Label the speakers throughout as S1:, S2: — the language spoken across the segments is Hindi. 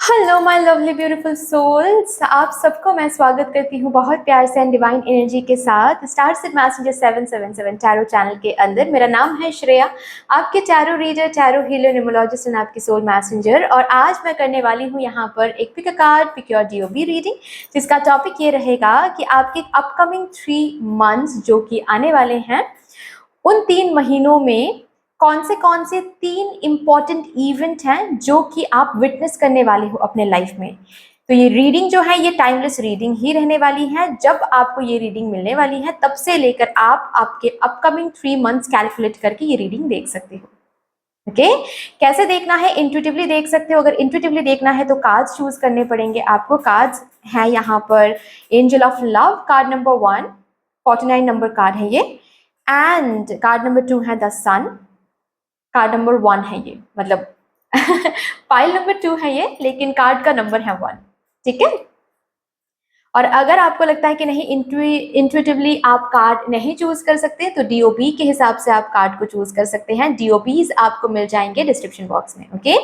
S1: Hello my lovely beautiful souls, आप सबको मैं स्वागत करती हूँ बहुत प्यार से एंड डिवाइन एनर्जी के साथ star said messenger 777 tarot channel के अंदर। मेरा नाम है श्रेया, आपके tarot reader, tarot healer, numerologist and आपकी सोल मैसेंजर। और आज मैं करने वाली हूँ यहाँ पर एक pick a card, pick your DOB reading, जिसका टॉपिक ये रहेगा कि आपके अपकमिंग 3 मंथ्स जो कि आने वाले हैं, उन 3 महीनों में कौन से 3 इम्पॉर्टेंट इवेंट हैं जो कि आप विटनेस करने वाले हो अपने लाइफ में। तो ये रीडिंग जो है ये टाइमलेस रीडिंग ही रहने वाली है। जब आपको ये रीडिंग मिलने वाली है तब से लेकर आप आपके अपकमिंग 3 मंथ्स कैलकुलेट करके ये रीडिंग देख सकते हो। ओके कैसे देखना है? इंट्यूटिवली देख सकते हो। अगर इंट्यूटिवली देखना है तो कार्ड्स चूज करने पड़ेंगे आपको। कार्ड्स है यहाँ पर angel of love, card number 1, 49 number card है ये। एंड कार्ड नंबर 2 है द सन, कार्ड नंबर 1 है ये, मतलब फाइल नंबर 2 है ये, लेकिन कार्ड का नंबर है 1। ठीक है। और अगर आपको लगता है कि नहीं इंट्यूटिवली आप कार्ड नहीं चूज कर सकते तो डीओबी के हिसाब से आप कार्ड को चूज कर सकते हैं। डीओबीज आपको मिल जाएंगे डिस्क्रिप्शन बॉक्स में। ओके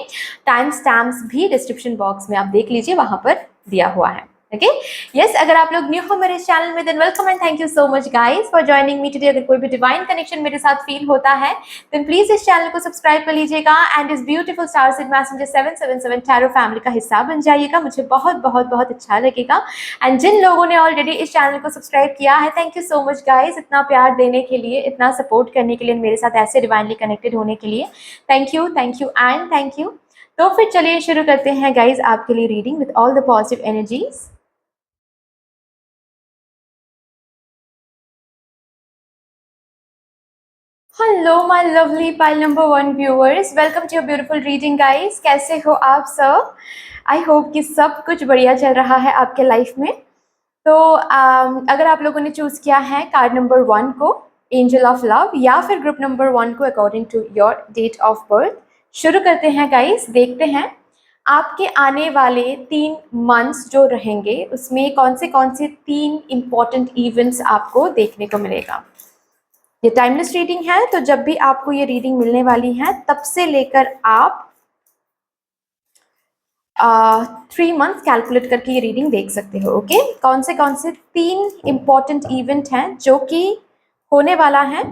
S1: टाइम स्टैम्प्स भी डिस्क्रिप्शन बॉक्स में आप देख लीजिए, वहां पर दिया हुआ है। ओके यस, अगर आप लोग न्यू हो मेरे चैनल में than welcome and thank you so much guys for joining me today. अगर कोई भी डिवाइन कनेक्शन मेरे साथ फील होता है देन प्लीज इस चैनल को सब्सक्राइब कर लीजिएगा एंड इस beautiful star said messenger 777 tarot family का हिस्सा बन जाइएगा। मुझे बहुत बहुत बहुत अच्छा लगेगा। एंड जिन लोगों ने ऑलरेडी इस चैनल को सब्सक्राइब किया है, thank you so much guys, इतना प्यार देने के लिए, इतना सपोर्ट करने के लिए, मेरे साथ ऐसे डिवाइनली कनेक्टेड होने के लिए thank you and thank you. तो फिर चलिए शुरू करते हैं गाइज आपके लिए reading with all the positive energies. Hello my lovely pile number 1 viewers, welcome to your beautiful reading guys. कैसे हो आप सब? आई होप कि सब कुछ बढ़िया चल रहा है आपके लाइफ में। तो अगर आप लोगों ने चूज किया है कार्ड नंबर 1 को, एंजल ऑफ लव, या फिर ग्रुप नंबर 1 को according to your date of birth, शुरू करते हैं गाइस। देखते हैं आपके आने वाले 3 मंथ्स जो रहेंगे उसमें कौन से 3 इंपॉर्टेंट इवेंट्स आपको देखने को मिलेगा। ये टाइमलेस रीडिंग है, तो जब भी आपको ये रीडिंग मिलने वाली है तब से लेकर आप 3 मंथ कैलकुलेट करके ये रीडिंग देख सकते हो। ओके कौन से 3 इंपॉर्टेंट इवेंट हैं जो कि होने वाला है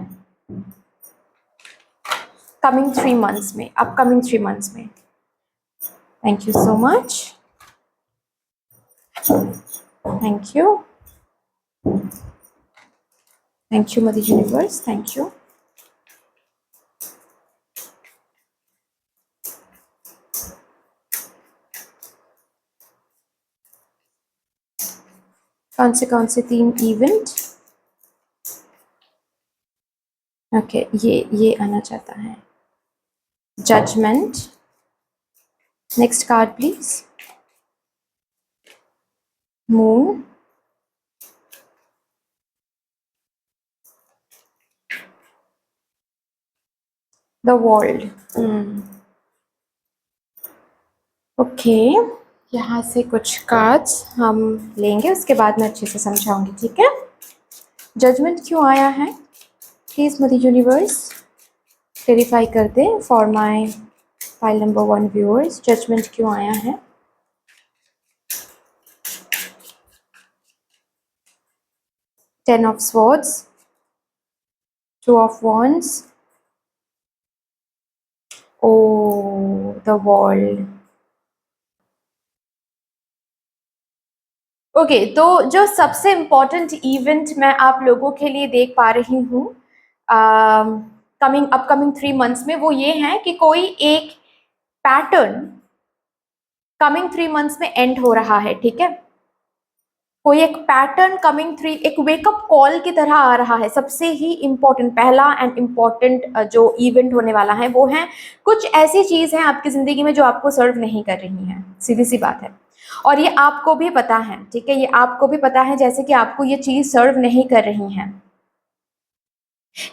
S1: कमिंग 3 मंथ्स में, अपकमिंग 3 मंथ्स में। Thank you so much, thank you, thank you mother universe, thank you. कौन से 3 इवेंट? ओके ये आना चाहता है judgement. Next card please, moon, the world. Okay यहाँ से कुछ कार्ड्स हम लेंगे, उसके बाद मैं अच्छे से समझाऊंगी। ठीक है। जजमेंट क्यों आया है प्लीज मदर यूनिवर्स क्लेरिफाई कर दे for my file number 1 viewers. Judgment क्यों आया है? Ten of swords, 2 of wands, oh the world. Okay तो जो सबसे इम्पोर्टेंट इवेंट मैं आप लोगों के लिए देख पा रही हूँ अपकमिंग 3 मंथ्स में, वो ये है कि कोई एक पैटर्न कमिंग 3 मंथ्स में एंड हो रहा है। ठीक है, कोई एक पैटर्न कमिंग 3, एक वेकअप कॉल की तरह आ रहा है। सबसे ही इम्पोर्टेंट, पहला एंड इम्पोर्टेंट जो इवेंट होने वाला है वो है कुछ ऐसी चीज है आपकी जिंदगी में जो आपको सर्व नहीं कर रही है, सीधी सी बात है। और ये आपको भी पता है। ठीक है, ये आपको भी पता है जैसे कि आपको ये चीज सर्व नहीं कर रही है,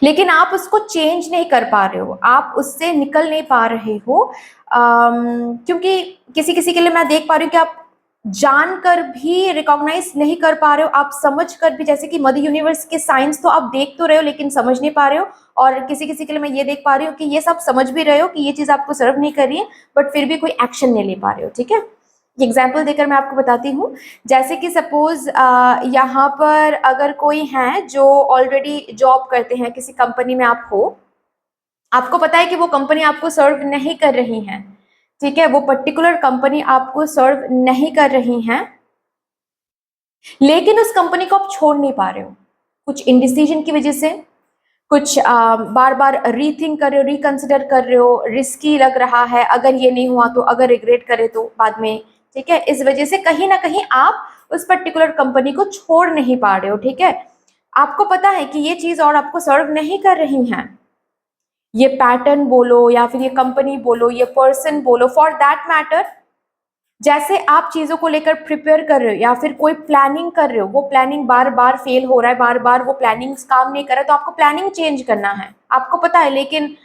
S1: लेकिन आप उसको चेंज नहीं कर पा रहे हो, आप उससे निकल नहीं पा रहे हो। क्योंकि किसी किसी के लिए मैं देख पा रही हूँ कि आप जानकर भी रिकॉग्नाइज नहीं कर पा रहे हो, आप समझ कर भी, जैसे कि मदर यूनिवर्स के साइंस तो आप देख तो रहे हो लेकिन समझ नहीं पा रहे हो। और किसी किसी के लिए मैं ये देख पा रही हूँ कि ये सब समझ भी रहे हो कि ये चीज आपको सर्व नहीं कर रही है, बट फिर भी कोई एक्शन नहीं ले पा रहे हो। ठीक है, एग्जाम्पल देकर मैं आपको बताती हूँ। जैसे कि सपोज यहाँ पर अगर कोई है जो ऑलरेडी जॉब करते हैं, किसी कंपनी में आप हो, आपको पता है कि वो कंपनी आपको सर्व नहीं कर रही है, ठीक है, वो पर्टिकुलर कंपनी आपको सर्व नहीं कर रही है, लेकिन उस कंपनी को आप छोड़ नहीं पा रहे हो, कुछ इंडिसीजन की वजह से, कुछ बार बार रीथिंक कर रहे हो, रिकंसिडर कर रहे हो, रिस्की लग रहा है, अगर ये नहीं हुआ तो, अगर रिग्रेट करे तो बाद में, ठीक है, इस वजह से कहीं ना कहीं आप उस पर्टिकुलर कंपनी को छोड़ नहीं पा रहे हो, ठीक है। आपको पता है कि ये चीज और आपको सर्व नहीं कर रही है, ये पैटर्न बोलो या फिर ये कंपनी बोलो, ये पर्सन बोलो, फॉर दैट मैटर, जैसे आप चीजों को लेकर प्रिपेयर कर रहे हो या फिर कोई प्लानिंग कर रहे हो, वो प्लानिंग बार बार फेल हो रहा है, बार बार वो प्लानिंग काम नहीं कर रहा है, तो आपको प्लानिंग चेंज करना है, आपको पता है, लेकिन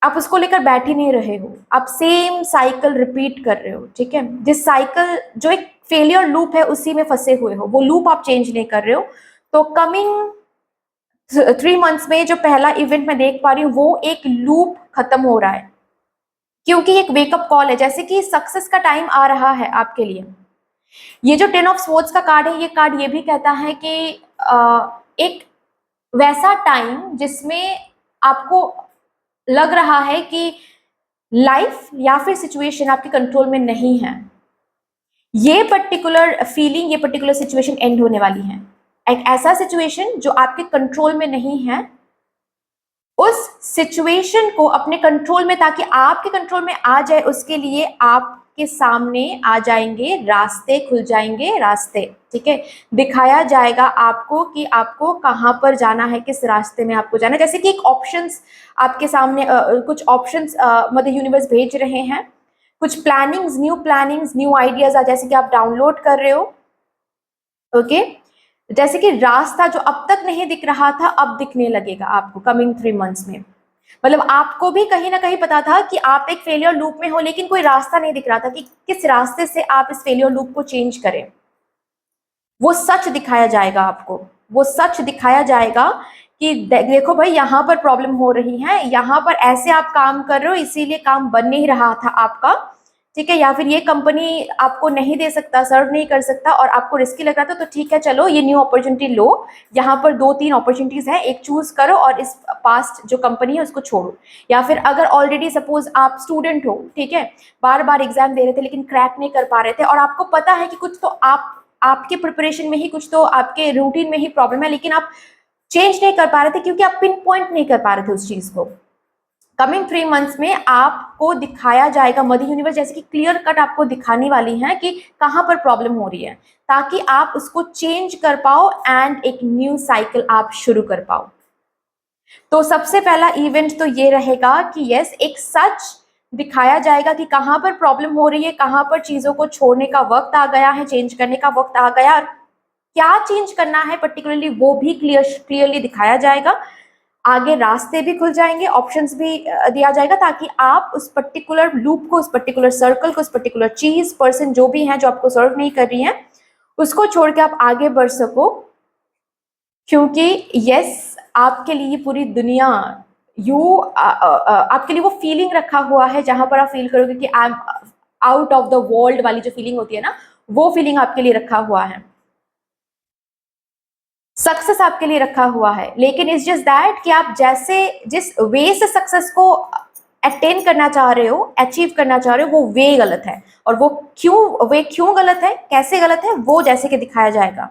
S1: आप उसको लेकर बैठ ही नहीं रहे हो, आप सेम साइकिल रिपीट कर रहे हो, ठीक है, जिस साइकिल जो एक फेलियर लूप है उसी में फंसे हुए हो, वो लूप आप चेंज नहीं कर रहे हो। तो कमिंग 3 मंथ्स में जो पहला इवेंट मैं देख पा रही हूँ, वो एक लूप खत्म हो रहा है, क्योंकि एक वेकअप कॉल है, जैसे कि सक्सेस का टाइम आ रहा है आपके लिए। ये जो 10 ऑफ स्वॉर्ड्स का कार्ड है, ये कार्ड ये भी कहता है कि एक वैसा टाइम जिसमें आपको लग रहा है कि लाइफ या फिर सिचुएशन आपके कंट्रोल में नहीं है, ये पर्टिकुलर फीलिंग, ये पर्टिकुलर सिचुएशन एंड होने वाली है। एक ऐसा सिचुएशन जो आपके कंट्रोल में नहीं है, उस सिचुएशन को अपने कंट्रोल में, ताकि आपके कंट्रोल में आ जाए, उसके लिए आपके सामने आ जाएंगे रास्ते, खुल जाएंगे रास्ते, ठीक है, दिखाया जाएगा आपको कि आपको कहाँ पर जाना है, किस रास्ते में आपको जाना है। जैसे कि एक ऑप्शंस आपके सामने, कुछ ऑप्शंस मदर यूनिवर्स भेज रहे हैं, कुछ प्लानिंग्स, न्यू आइडियाज, जैसे कि आप डाउनलोड कर रहे हो, ओके, जैसे कि रास्ता जो अब तक नहीं दिख रहा था, अब दिखने लगेगा आपको कमिंग 3 मंथ्स में। मतलब आपको भी कहीं ना कहीं पता था कि आप एक फेलियर लूप में हो, लेकिन कोई रास्ता नहीं दिख रहा था कि किस रास्ते से आप इस फेलियर लूप को चेंज करें। वो सच दिखाया जाएगा आपको, वो सच दिखाया जाएगा कि देखो भाई, यहाँ पर प्रॉब्लम हो रही है, यहाँ पर ऐसे आप काम कर रहे हो, इसीलिए काम बन नहीं रहा था आपका, ठीक है, या फिर ये कंपनी आपको नहीं दे सकता, सर्व नहीं कर सकता, और आपको रिस्की लग रहा था, तो ठीक है, चलो ये न्यू अपॉर्चुनिटी लो, यहाँ पर 2-3 अपॉर्चुनिटीज है, एक चूज करो और इस पास्ट जो कंपनी है उसको छोड़ो। या फिर अगर ऑलरेडी सपोज आप स्टूडेंट हो, ठीक है, बार बार एग्जाम दे रहे थे लेकिन क्रैक नहीं कर पा रहे थे, और आपको पता है कि कुछ तो आपके प्रिपरेशन में ही, कुछ तो आपके रूटीन में ही प्रॉब्लम है, लेकिन आप चेंज नहीं कर पा रहे थे क्योंकि आप पिन पॉइंट नहीं कर पा रहे थे उस चीज को। कमिंग 3 मंथ्स में आपको दिखाया जाएगा, मदर यूनिवर्स जैसे कि क्लियर कट आपको दिखाने वाली है कि कहाँ पर प्रॉब्लम हो रही है, ताकि आप उसको चेंज कर पाओ एंड एक न्यू साइकिल आप शुरू कर पाओ। तो सबसे पहला इवेंट तो ये रहेगा कि यस, एक सच दिखाया जाएगा कि कहाँ पर प्रॉब्लम हो रही है, कहाँ पर चीजों को छोड़ने का वक्त आ गया है, चेंज करने का वक्त आ गया, और क्या चेंज करना है पर्टिकुलरली वो भी क्लियरली दिखाया जाएगा। आगे रास्ते भी खुल जाएंगे, ऑप्शंस भी दिया जाएगा, ताकि आप उस पर्टिकुलर लूप को, उस पर्टिकुलर सर्कल को, उस पर्टिकुलर चीज, पर्सन जो भी है जो आपको सर्व नहीं कर रही है, उसको छोड़ के आप आगे बढ़ सको। क्योंकि यस, आपके लिए पूरी दुनिया, आपके लिए वो फीलिंग रखा हुआ है जहां पर आप फील करोगे कि I am out of the world वाली जो फीलिंग होती है ना, वो फीलिंग आपके लिए रखा हुआ है, सक्सेस आपके लिए रखा हुआ है। लेकिन इट्स जस्ट दैट कि आप जैसे जिस वे से सक्सेस को अटेन करना चाह रहे हो, अचीव करना चाह रहे हो, वो वे गलत है, और वो क्यों गलत है, कैसे गलत है, वो जैसे कि दिखाया जाएगा,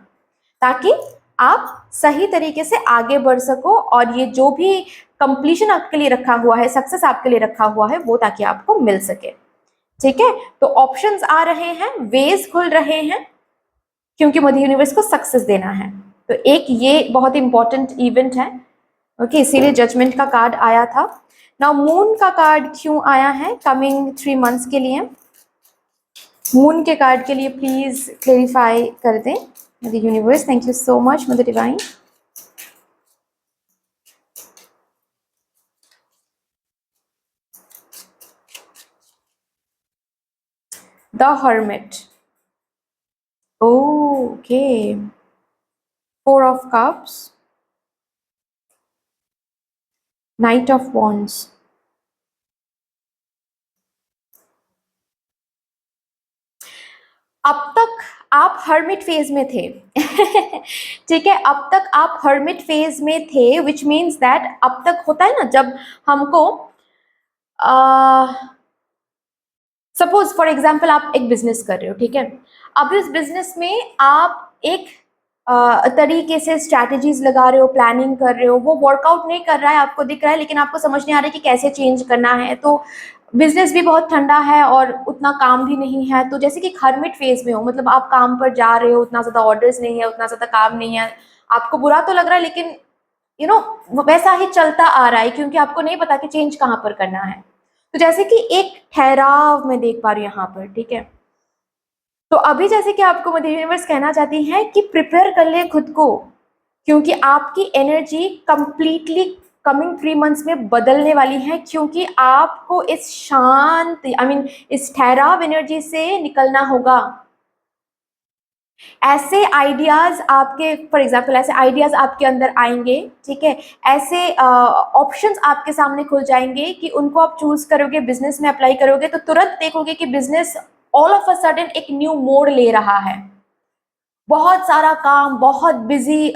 S1: ताकि आप सही तरीके से आगे बढ़ सको, और ये जो भी कंप्लीशन आपके लिए रखा हुआ है, सक्सेस आपके लिए रखा हुआ है, वो ताकि आपको मिल सके, ठीक है। तो ऑप्शंस आ रहे हैं, वेज खुल रहे हैं, क्योंकि मदर यूनिवर्स को सक्सेस देना है। तो एक ये बहुत इंपॉर्टेंट इवेंट है, ओके, इसीलिए जजमेंट का कार्ड आया था। नाउ मून का कार्ड क्यों आया है कमिंग 3 मंथ्स के लिए? मून के कार्ड के लिए प्लीज क्लेरिफाई कर दें mother universe. Thank you so much mother divine. The hermit, okay, 4 of Cups, Knight of Wands, अब तक आप हर्मिट फेज में थे ठीक है, अब तक आप हर्मिट फेज में थे, विच मीन्स दैट अब तक होता है ना जब हमको सपोज फॉर एग्जाम्पल आप एक बिजनेस कर रहे हो, ठीक है, अब इस बिजनेस में आप एक तरीके से स्ट्रैटेजीज लगा रहे हो, प्लानिंग कर रहे हो, वो वर्कआउट नहीं कर रहा है, आपको दिख रहा है, लेकिन आपको समझ नहीं आ रहा है कि कैसे चेंज करना है, तो बिजनेस भी बहुत ठंडा है और उतना काम भी नहीं है, तो जैसे कि हर्मिट फेज में हो, मतलब आप काम पर जा रहे हो, उतना ज़्यादा ऑर्डर्स नहीं है, उतना ज़्यादा काम नहीं है, आपको बुरा तो लग रहा है, लेकिन वैसा ही चलता आ रहा है, क्योंकि आपको नहीं पता कि चेंज कहाँ पर करना है। तो जैसे कि एक ठहराव मैं देख पा रही हूँ यहाँ पर, ठीक है, तो अभी जैसे कि आपको मदर यूनिवर्स कहना चाहती है कि प्रिपेयर कर ले खुद को, क्योंकि आपकी एनर्जी कंप्लीटली कमिंग 3 मंथ्स में बदलने वाली है, क्योंकि आपको इस शांत इस ठहराव एनर्जी से निकलना होगा। ऐसे आइडियाज आपके, फॉर एग्जाम्पल ऐसे आइडियाज आपके अंदर आएंगे, ठीक है, ऐसे ऑप्शंस आपके सामने खुल जाएंगे कि उनको आप चूज करोगे, बिजनेस में अप्लाई करोगे, तो तुरंत देखोगे कि business all of a sudden एक न्यू मोड़ ले रहा है। बहुत सारा काम, बहुत बिजी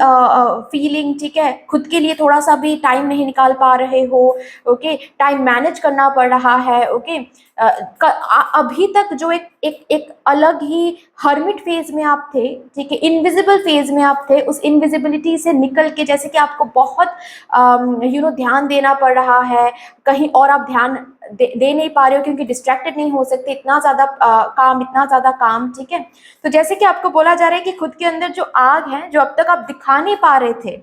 S1: फीलिंग, ठीक है, खुद के लिए थोड़ा सा भी टाइम नहीं निकाल पा रहे हो, ओके, टाइम मैनेज करना पड़ रहा है, ओके, अभी तक जो एक एक एक अलग ही हर्मिट फेज में आप थे, ठीक है, इनविजिबल फेज में आप थे, उस इनविजिबिलिटी से निकल के जैसे कि आपको बहुत ध्यान देना पड़ रहा है, कहीं और आप ध्यान दे नहीं पा रहे हो, क्योंकि डिस्ट्रैक्टेड नहीं हो सकते, इतना ज़्यादा काम, इतना ज़्यादा काम, ठीक है। तो जैसे कि आपको बोला जा रहा है कि खुद के अंदर जो आग है, जो अब तक आप दिखा नहीं पा रहे थे,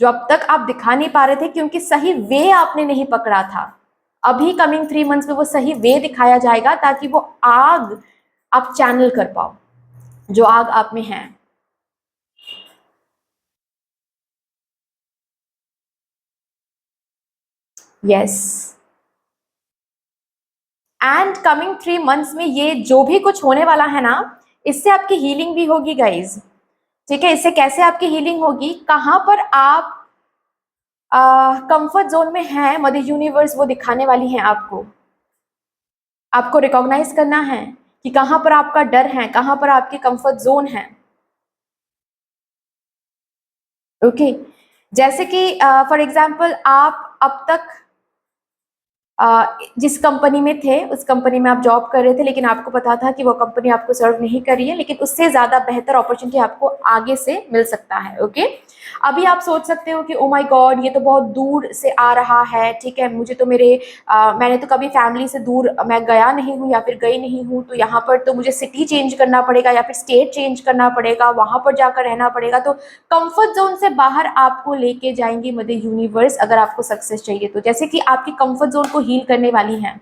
S1: जो अब तक आप दिखा नहीं पा रहे थे, क्योंकि सही वे आपने नहीं पकड़ा था, अभी कमिंग 3 मंथ्स में वो सही वे दिखाया जाएगा, ताकि वो आग आप चैनल कर पाओ, जो आग आप में है। यस, एंड कमिंग 3 मंथ्स में ये जो भी कुछ होने वाला है ना, इससे आपकी हीलिंग भी होगी गाइज, ठीक है। इससे कैसे आपकी हीलिंग होगी, कहाँ पर आप कंफर्ट जोन में है, मदर यूनिवर्स वो दिखाने वाली है आपको। आपको रिकॉग्नाइज करना है कि कहाँ पर आपका डर है, कहाँ पर आपकी कंफर्ट जोन है, ओके। जैसे कि फॉर एग्जाम्पल आप अब तक जिस कंपनी में थे, उस कंपनी में आप जॉब कर रहे थे, लेकिन आपको पता था कि वो कंपनी आपको सर्व नहीं कर रही है, लेकिन उससे ज़्यादा बेहतर अपॉर्चुनिटी आपको आगे से मिल सकता है, ओके। अभी आप सोच सकते हो कि ओ माय गॉड, ये तो बहुत दूर से आ रहा है, ठीक है, मुझे तो मैंने तो कभी फैमिली से दूर मैं गया नहीं हूँ या फिर गई नहीं हूँ, तो यहाँ पर तो मुझे सिटी चेंज करना पड़ेगा या फिर स्टेट चेंज करना पड़ेगा, वहाँ पर जाकर रहना पड़ेगा। तो कंफर्ट जोन से बाहर आपको लेके जाएंगी मदर यूनिवर्स, अगर आपको सक्सेस चाहिए तो। जैसे कि आपकी कंफर्ट जोन को हील करने वाली हैं,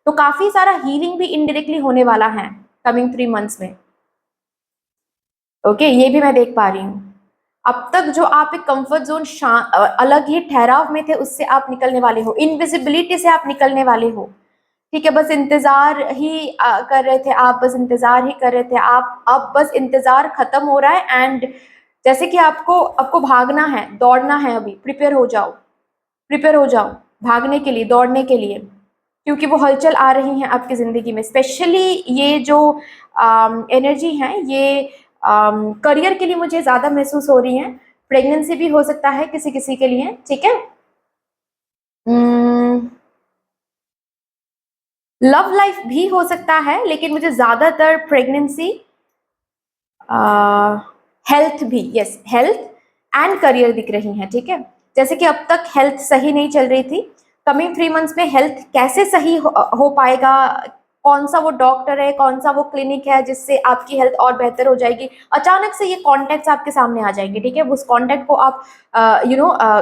S1: तो काफी सारा हीलिंग भी इनडायरेक्टली होने वाला है कमिंग 3 मंथ्स में, ओके। ये भी मैं देख पा रही हूँ। अब तक जो आप एक कंफर्ट जोन अलग ही ठहराव में थे, उससे आप निकलने वाले हो, इनविजिबिलिटी से आप निकलने वाले हो, ठीक है। बस इंतजार ही कर रहे थे आप, बस इंतजार ही कर रहे थे आप, अब बस इंतजार खत्म हो रहा है। एंड जैसे कि आपको आपको भागना है, दौड़ना है, अभी प्रिपेयर हो जाओ, प्रिपेयर हो जाओ भागने के लिए, दौड़ने के लिए, क्योंकि वो हलचल आ रही हैं आपकी ज़िंदगी में। स्पेशली ये जो एनर्जी है, ये करियर के लिए मुझे ज़्यादा महसूस हो रही है, प्रेगनेंसी भी हो सकता है किसी किसी के लिए, ठीक है। लव लाइफ भी हो सकता है, लेकिन मुझे ज़्यादातर प्रेगनेंसी, हेल्थ भी, यस, हेल्थ एंड करियर दिख रही हैं, ठीक है। जैसे कि अब तक हेल्थ सही नहीं चल रही थी, कमिंग 3 मंथ्स में हेल्थ कैसे सही हो पाएगा, कौन सा वो डॉक्टर है, कौन सा वो क्लिनिक है जिससे आपकी हेल्थ और बेहतर हो जाएगी, अचानक से ये कॉन्टैक्ट्स आपके सामने आ जाएंगे, ठीक है। उस कॉन्टैक्ट को आप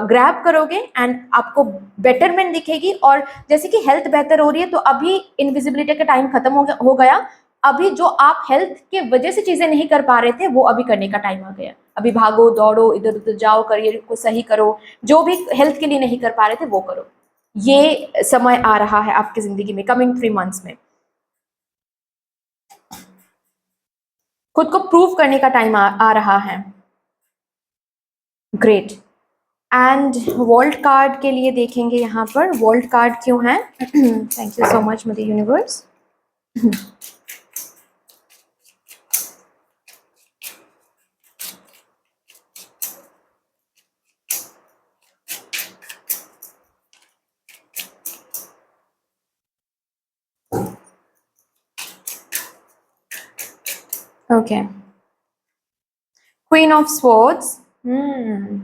S1: ग्रैब करोगे एंड आपको बेटरमेंट दिखेगी। और जैसे कि हेल्थ बेहतर हो रही है, तो अभी इनविजिबिलिटी का टाइम खत्म हो गया, अभी जो आप हेल्थ के वजह से चीजें नहीं कर पा रहे थे, वो अभी करने का टाइम आ गया। अभी भागो दौड़ो, इधर उधर जाओ, करियर को सही करो, जो भी हेल्थ के लिए नहीं कर पा रहे थे वो करो। ये समय आ रहा है आपकी जिंदगी में कमिंग 3 मंथ्स में, खुद को प्रूव करने का टाइम आ रहा है। ग्रेट। एंड वर्ल्ड कार्ड के लिए देखेंगे यहाँ पर, वर्ल्ड कार्ड क्यों है। Thank you so much mother universe. Okay, queen of swords, hmm,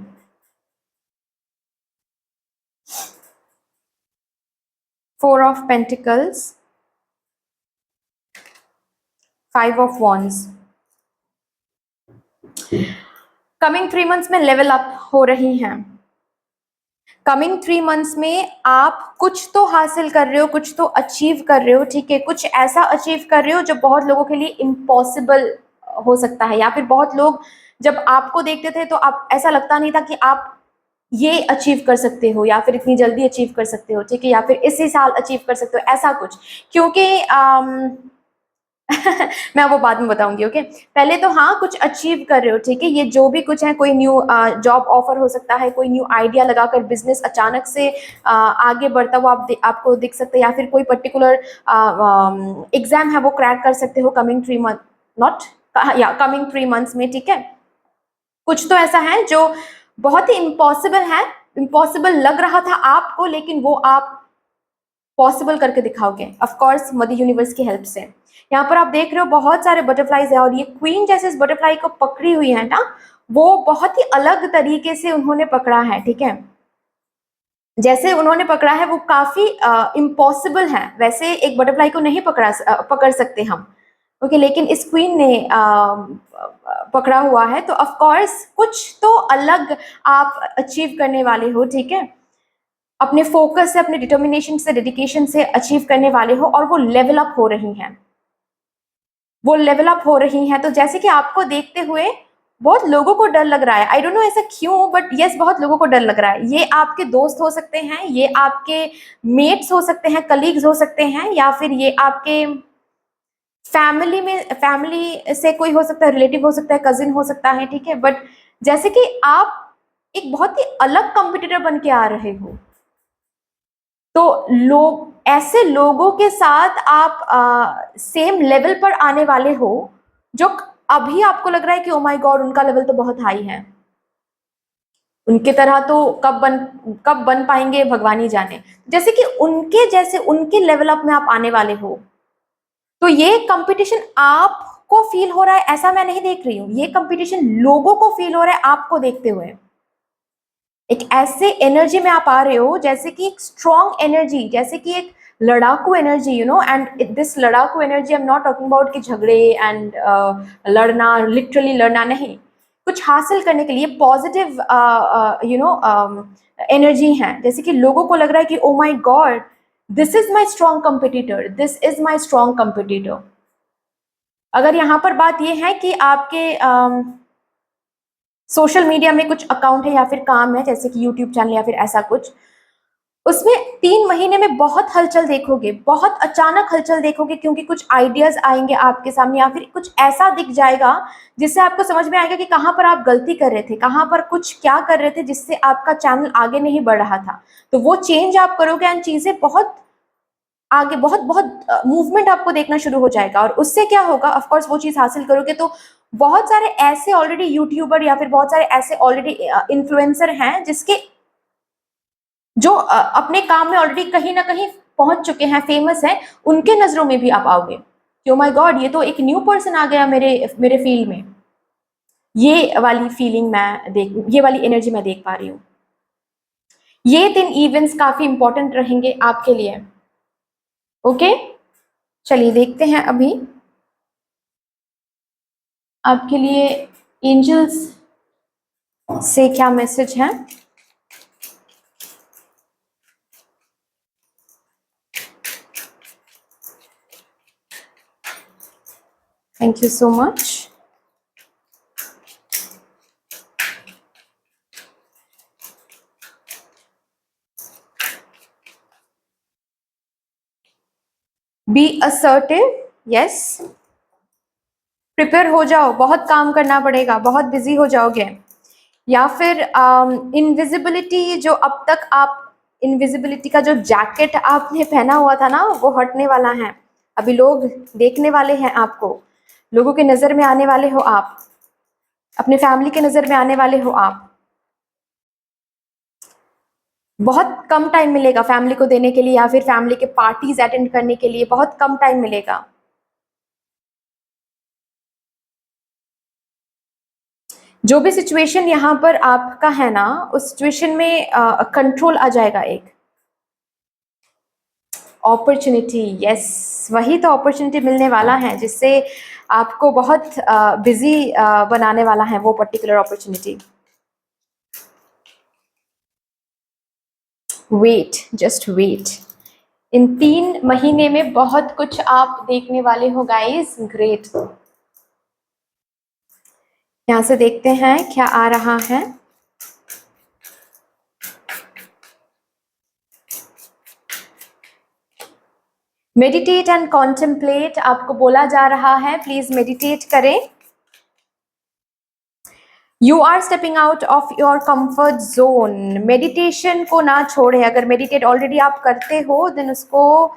S1: 4 of pentacles, 5 of wands. Coming 3 months में लेवल अप हो रही हैं। कमिंग 3 मंथ्स में आप कुछ तो हासिल कर रहे हो, कुछ तो अचीव कर रहे हो, ठीक है, कुछ ऐसा अचीव कर रहे हो जो बहुत लोगों के लिए इम्पॉसिबल हो सकता है, या फिर बहुत लोग जब आपको देखते थे तो आप ऐसा लगता नहीं था कि आप ये अचीव कर सकते हो या फिर इतनी जल्दी अचीव कर सकते हो, ठीक है, या फिर इसी साल अचीव कर सकते हो, ऐसा कुछ। क्योंकि मैं वो बाद में बताऊंगी, ओके। पहले तो हाँ, कुछ अचीव कर रहे हो, ठीक है, ये जो भी कुछ है, कोई न्यू जॉब ऑफर हो सकता है, कोई न्यू आइडिया लगाकर बिजनेस अचानक से आगे बढ़ता हुआ आपको दिख सकता है, या फिर कोई पर्टिकुलर एग्जाम है वो क्रैक कर सकते हो कमिंग 3 मंथ, नॉट या कमिंग 3 मंथ्स में, ठीक है। कुछ तो ऐसा है जो बहुत ही इम्पॉसिबल है, इम्पॉसिबल लग रहा था आपको, लेकिन वो आप पॉसिबल करके दिखाओगे, ऑफ कोर्स मदर यूनिवर्स की हेल्प से। यहाँ पर आप देख रहे हो बहुत सारे बटरफ्लाईज है, और ये क्वीन जैसे इस बटरफ्लाई को पकड़ी हुई है ना, वो बहुत ही अलग तरीके से उन्होंने पकड़ा है, ठीक है। जैसे उन्होंने पकड़ा है वो काफी इम्पॉसिबल है, वैसे एक बटरफ्लाई को नहीं पकड़ सकते हम, ओके, लेकिन इस क्वीन ने पकड़ा हुआ है, तो ऑफ कोर्स कुछ तो अलग आप अचीव करने वाले हो, ठीक है। अपने फोकस से, अपने डिटर्मिनेशन से, डेडिकेशन से अचीव करने वाले हो, और वो लेवल अप हो रही हैं, वो लेवल अप हो रही हैं। तो जैसे कि आपको देखते हुए बहुत लोगों को डर लग रहा है, आई डोंट नो ऐसा क्यों, बट यस, बहुत लोगों को डर लग रहा है। ये आपके दोस्त हो सकते हैं, ये आपके मेट्स हो सकते हैं, कलीग्स हो सकते हैं, या फिर ये आपके फैमिली से कोई हो सकता है, रिलेटिव हो सकता है, कजिन हो सकता है, ठीक है। बट जैसे कि आप एक बहुत ही अलग कंपटीटर बन के आ रहे हो, तो लोग, ऐसे लोगों के साथ आप सेम लेवल पर आने वाले हो, जो अभी आपको लग रहा है कि ओ माय गॉड, उनका लेवल तो बहुत हाई है, उनके तरह तो कब बन पाएंगे भगवान ही जाने। जैसे कि उनके जैसे, उनके लेवल अप में आप आने वाले हो। तो ये कंपटीशन आपको फील हो रहा है, ऐसा मैं नहीं देख रही हूँ, ये कंपटीशन लोगों को फील हो रहा है आपको देखते हुए। एक ऐसे एनर्जी में आप आ रहे हो जैसे कि एक स्ट्रॉन्ग एनर्जी, जैसे कि एक लड़ाकू energy, you know, and this लड़ाकू energy, I am not talking about कि झगड़े एंड लड़ना, लिटरली लड़ना नहीं, कुछ हासिल करने के लिए पॉजिटिव यू नो एनर्जी है। जैसे कि लोगों को लग रहा है कि oh my God, this is my strong competitor, this is my strong competitor. अगर यहाँ पर बात यह है कि आपके सोशल मीडिया में कुछ अकाउंट है या फिर काम है, जैसे कि यूट्यूब चैनल या फिर ऐसा कुछ, उसमें 3 महीने में बहुत हलचल देखोगे, बहुत अचानक हलचल देखोगे, क्योंकि कुछ आइडियाज आएंगे आपके सामने, या फिर कुछ ऐसा दिख जाएगा जिससे आपको समझ में आएगा कि कहाँ पर आप गलती कर रहे थे, कहाँ पर कुछ क्या कर रहे थे जिससे आपका चैनल आगे नहीं बढ़ रहा था। तो वो चेंज आप करोगे, एंड चीजें बहुत आगे, बहुत बहुत मूवमेंट आपको देखना शुरू हो जाएगा, और उससे क्या होगा, ऑफ कोर्स वो चीज हासिल करोगे तो बहुत सारे ऐसे ऑलरेडी यूट्यूबर या फिर बहुत सारे ऐसे ऑलरेडी इन्फ्लुएंसर हैं जिसके जो अपने काम में ऑलरेडी कहीं ना कहीं पहुंच चुके हैं, फेमस है, उनके नजरों में भी आप आओगे कि ओ माय गॉड, ये तो एक न्यू पर्सन आ गया मेरे मेरे फील्ड में। ये वाली फीलिंग मैं देख, ये वाली एनर्जी मैं देख पा रही हूँ। ये 3 इवेंट्स काफी इंपॉर्टेंट रहेंगे आपके लिए, ओके। चलिए देखते हैं अभी आपके लिए एंजल्स से क्या मैसेज है। Thank you so much. Be assertive, yes, prepare हो जाओ, बहुत काम करना पड़ेगा, बहुत बिजी हो जाओगे, या फिर इनविजिबिलिटी, जो अब तक आप, इनविजिबिलिटी का जो जैकेट आपने पहना हुआ था ना, वो हटने वाला है। अभी लोग देखने वाले हैं आपको, लोगों के नजर में आने वाले हो आप, अपने फैमिली के नजर में आने वाले हो आप। बहुत कम टाइम मिलेगा फैमिली को देने के लिए, या फिर फैमिली के पार्टीज अटेंड करने के लिए बहुत कम टाइम मिलेगा। जो भी सिचुएशन यहाँ पर आपका है ना, उस सिचुएशन में कंट्रोल आ जाएगा। एक अपॉर्चुनिटी, यस, वही तो अपॉर्चुनिटी मिलने वाला है जिससे आपको बहुत बिजी बनाने वाला है वो particular opportunity. Wait, just wait. इन 3 महीने में बहुत कुछ आप देखने वाले हो गाइस। ग्रेट। यहाँ से देखते हैं क्या आ रहा है। मेडिटेट एंड कॉन्टेम्पलेट आपको बोला जा रहा है, प्लीज मेडिटेट करें। You are stepping out of your comfort zone. Meditation को ना छोड़े। अगर मेडिटेट ऑलरेडी आप करते हो देन उसको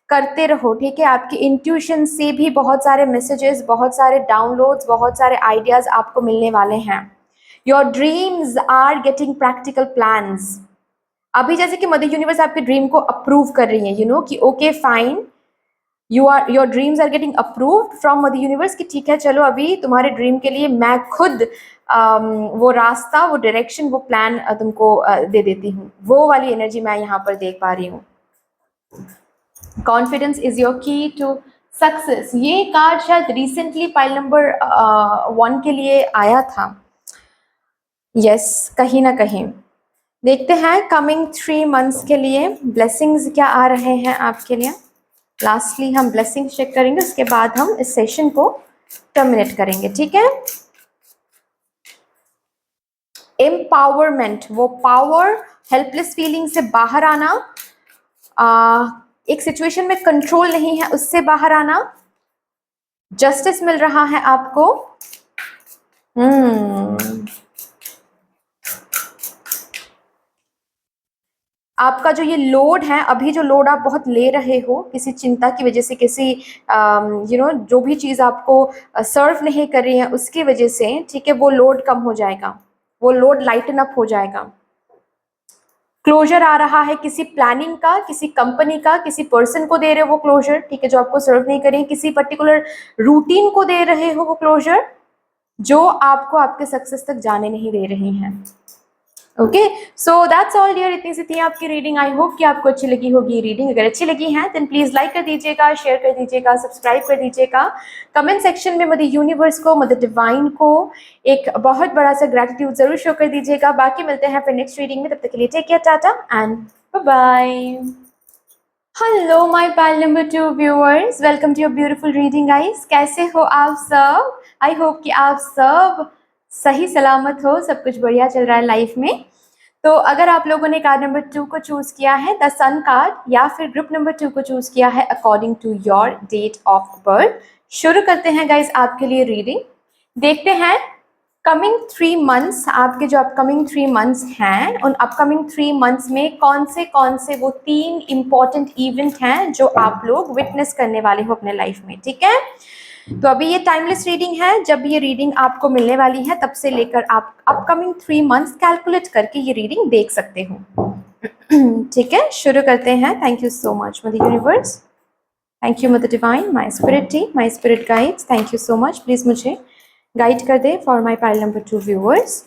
S1: करते रहो, ठीक है। आपकी इंट्यूशन से भी बहुत सारे मैसेजेस, बहुत सारे डाउनलोड्स, बहुत सारे आइडियाज आपको मिलने वाले हैं। Your dreams are getting practical plans. अभी जैसे कि मदर यूनिवर्स आपके ड्रीम को अप्रूव कर रही है, यू नो कि okay fine, your dreams are getting approved from mother universe कि ठीक है चलो अभी तुम्हारे ड्रीम के लिए मैं खुद वो रास्ता, वो डायरेक्शन, वो प्लान तुमको दे देती हूँ। वो वाली एनर्जी मैं यहाँ पर देख पा रही हूँ। कॉन्फिडेंस इज योर की टू सक्सेस। ये कार्ड शायद रिसेंटली पाइल नंबर 1 के लिए आया था। यस, कहीं ना कहीं। देखते हैं कमिंग 3 मंथ्स के लिए ब्लेसिंग्स क्या आ रहे हैं आपके लिए। लास्टली हम ब्लेसिंग्स चेक करेंगे, उसके बाद हम इस सेशन को टर्मिनेट करेंगे, ठीक है। एम्पावरमेंट, वो पावर, हेल्पलेस फीलिंग से बाहर आना, एक सिचुएशन में कंट्रोल नहीं है उससे बाहर आना, जस्टिस मिल रहा है आपको। आपका जो ये लोड है, अभी जो लोड आप बहुत ले रहे हो किसी चिंता की वजह से, किसी जो भी चीज़ आपको सर्व नहीं कर रही है उसकी वजह से, ठीक है, वो लोड कम हो जाएगा, वो लोड लाइटन अप हो जाएगा। क्लोजर आ रहा है किसी प्लानिंग का, किसी कंपनी का, किसी पर्सन को दे रहे हो वो क्लोजर, ठीक है, जो आपको सर्व नहीं करें। किसी पर्टिकुलर रूटीन को दे रहे हो वो क्लोजर, जो आपको आपके सक्सेस तक जाने नहीं दे रही हैं। Okay, so that's all dear. इतनी सी थी आपकी रीडिंग। आई होप कि आपको अच्छी लगी होगी रीडिंग। अगर अच्छी लगी है देन प्लीज लाइक कर दीजिएगा, शेयर कर दीजिएगा, सब्सक्राइब कर दीजिएगा। कमेंट सेक्शन में मदर यूनिवर्स को, मदर डिवाइन को एक बहुत बड़ा सा ग्रेटिट्यूड जरूर शो कर दीजिएगा। बाकी मिलते हैं फिर नेक्स्ट रीडिंग में, तब तक के लिए take care, tata and bye bye. Hello my pile number 2 viewers, welcome to your beautiful reading guys. कैसे हो आप सब? आई होप कि आप सब सही सलामत हो, सब कुछ बढ़िया चल रहा है लाइफ में। तो अगर आप लोगों ने कार्ड नंबर 2 को चूज किया है, द सन कार्ड, या फिर ग्रुप नंबर 2 को चूज किया है according to your date of birth, शुरू करते हैं गाइस आपके लिए रीडिंग। देखते हैं कमिंग 3 मंथ्स, आपके जो अपकमिंग 3 मंथ्स हैं, उन अपकमिंग 3 मंथ्स में कौन से वो 3 इंपॉर्टेंट इवेंट हैं जो आप लोग विटनेस करने वाले हो अपने लाइफ में, ठीक है। तो अभी ये टाइमलेस रीडिंग है, जब ये रीडिंग आपको मिलने वाली है तब से लेकर आप अपकमिंग 3 मंथ्स कैलकुलेट करके ये रीडिंग देख सकते हो। ठीक है, शुरू करते हैं। Thank you so much mother universe, thank you mother divine, my spirit team, my spirit guides, thank you so much. Please मुझे गाइड कर दे for my pile number 2 viewers.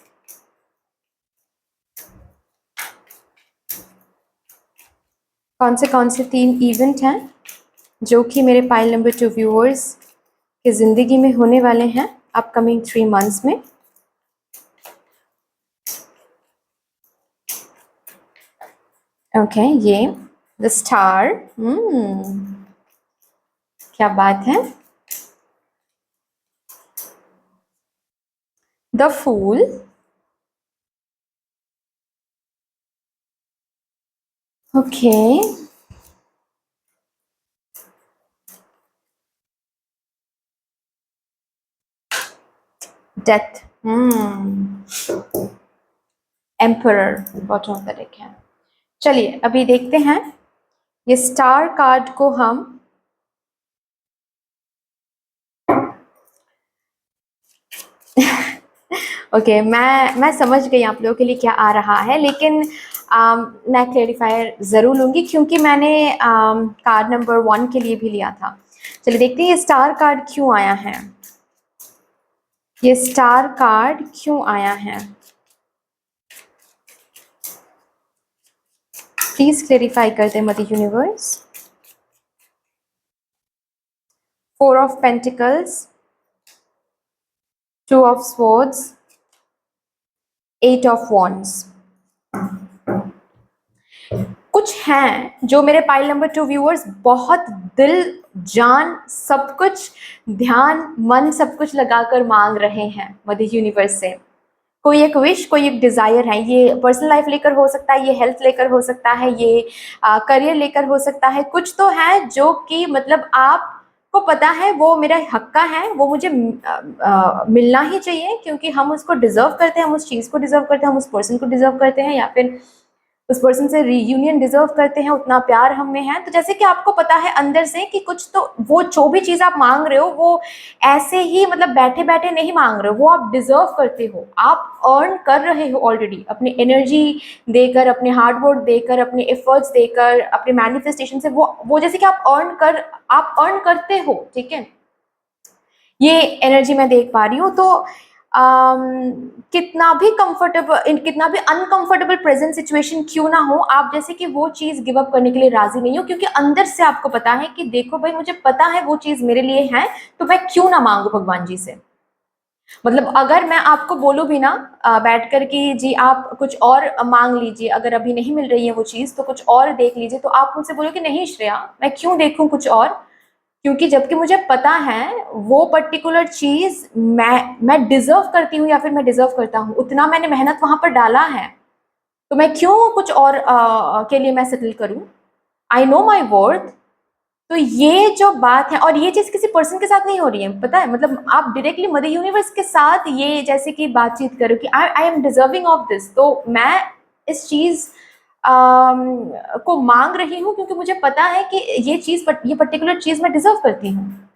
S1: कौन से 3 इवेंट हैं जो कि मेरे पाइल नंबर 2 व्यूअर्स की जिंदगी में होने वाले हैं अपकमिंग 3 मंथ्स में। ओके, ये द स्टार, क्या बात है। The fool, okay, death, emperor bottom of the deck है। चलिए अभी देखते हैं ये स्टार कार्ड को हम ओके, मैं समझ गई आप लोगों के लिए क्या आ रहा है, लेकिन मैं क्लेरिफायर ज़रूर लूँगी क्योंकि मैंने कार्ड नंबर 1 के लिए भी लिया था। चलिए देखते हैं ये स्टार कार्ड क्यों आया है। ये स्टार कार्ड क्यों आया है? प्लीज क्लेरिफाई कर दे mother universe. 4 of pentacles, 2 of swords, 8 of wands. कुछ हैं जो मेरे पाइल नंबर 2 व्यूअर्स बहुत दिल जान सब कुछ, ध्यान मन सब कुछ लगाकर मांग रहे हैं मदर यूनिवर्स से। कोई एक विश, कोई एक डिजायर है। ये पर्सनल लाइफ लेकर हो सकता है, ये हेल्थ लेकर हो सकता है, ये करियर लेकर हो सकता है। कुछ तो है जो कि मतलब आपको पता है वो मेरा हक का है, वो मुझे मिलना ही चाहिए, क्योंकि हम उसको डिजर्व करते हैं, हम उस चीज़ को डिजर्व करते हैं, हम उस पर्सन को डिजर्व करते हैं, या फिर उस पर्सन से रीयूनियन डिजर्व करते हैं, उतना प्यार हम में है। तो जैसे कि आपको पता है अंदर से कि कुछ तो, वो जो भी चीज़ आप मांग रहे हो वो ऐसे ही मतलब बैठे बैठे नहीं मांग रहे हो, वो आप डिजर्व करते हो, आप अर्न कर रहे हो ऑलरेडी, अपनी एनर्जी देकर, अपने हार्ड वर्क देकर, अपने एफर्ट्स देकर, अपने मैनिफेस्टेशन से वो जैसे कि आप अर्न करते हो। ठीक है, ये एनर्जी मैं देख पा रही हूँ। तो कितना भी कंफर्टेबल, कितना भी अनकंफर्टेबल प्रेजेंट सिचुएशन क्यों ना हो, आप जैसे कि वो चीज़ गिव अप करने के लिए राजी नहीं हो, क्योंकि अंदर से आपको पता है कि देखो भाई, मुझे पता है वो चीज़ मेरे लिए है, तो मैं क्यों ना मांगू भगवान जी से। मतलब अगर मैं आपको बोलूँ भी ना बैठ कर कि जी आप कुछ और मांग लीजिए, अगर अभी नहीं मिल रही है वो चीज़ तो कुछ और देख लीजिए, तो आप मुझसे बोलो कि नहीं श्रेया, मैं क्यों देखूं कुछ और, क्योंकि जबकि मुझे पता है वो पर्टिकुलर चीज़ मैं डिजर्व करती हूँ, या फिर मैं डिजर्व करता हूँ, उतना मैंने मेहनत वहां पर डाला है, तो मैं क्यों कुछ और के लिए मैं सेटल करूँ। I know my worth. तो ये जो बात है, और ये चीज किसी पर्सन के साथ नहीं हो रही है, पता है, मतलब आप डायरेक्टली मदर यूनिवर्स के साथ ये जैसे कि बातचीत करो कि I am deserving of this, तो मैं इस चीज को मांग रही हूँ, क्योंकि मुझे पता है कि ये पर्टिकुलर चीज मैं डिजर्व करती हूँ।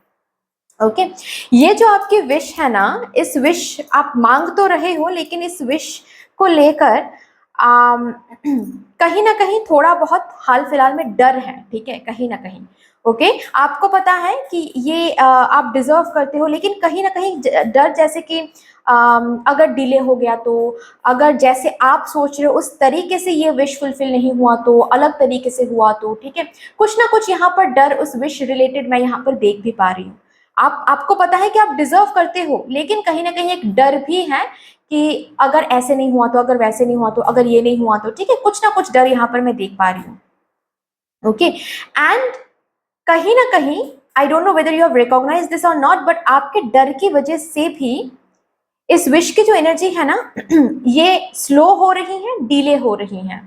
S1: ओके ये जो आपकी विश है ना, इस विश आप मांग तो रहे हो, लेकिन इस विश को लेकर कहीं ना कहीं थोड़ा बहुत हाल फिलहाल में डर है। ठीक है, कहीं ना कहीं ओके आपको पता है कि ये आप डिजर्व करते हो, लेकिन कहीं ना कहीं डर, जैसे कि अगर डिले हो गया तो, अगर जैसे आप सोच रहे हो उस तरीके से ये विश फुलफिल नहीं हुआ तो, अलग तरीके से हुआ तो, ठीक है, कुछ ना कुछ यहाँ पर डर उस विश रिलेटेड मैं यहाँ पर देख भी पा रही हूँ। आपको पता है कि आप डिजर्व करते हो, लेकिन कहीं ना कहीं एक डर भी है कि अगर ऐसे नहीं हुआ तो, अगर वैसे नहीं हुआ तो, अगर ये नहीं हुआ तो, ठीक है, कुछ ना कुछ डर यहाँ पर मैं देख पा रही हूँ। ओके एंड कहीं ना कहीं I don't know whether you have recognise this or not, but आपके डर की वजह से भी इस विश की जो एनर्जी है ना ये स्लो हो रही है, डिले हो रही है।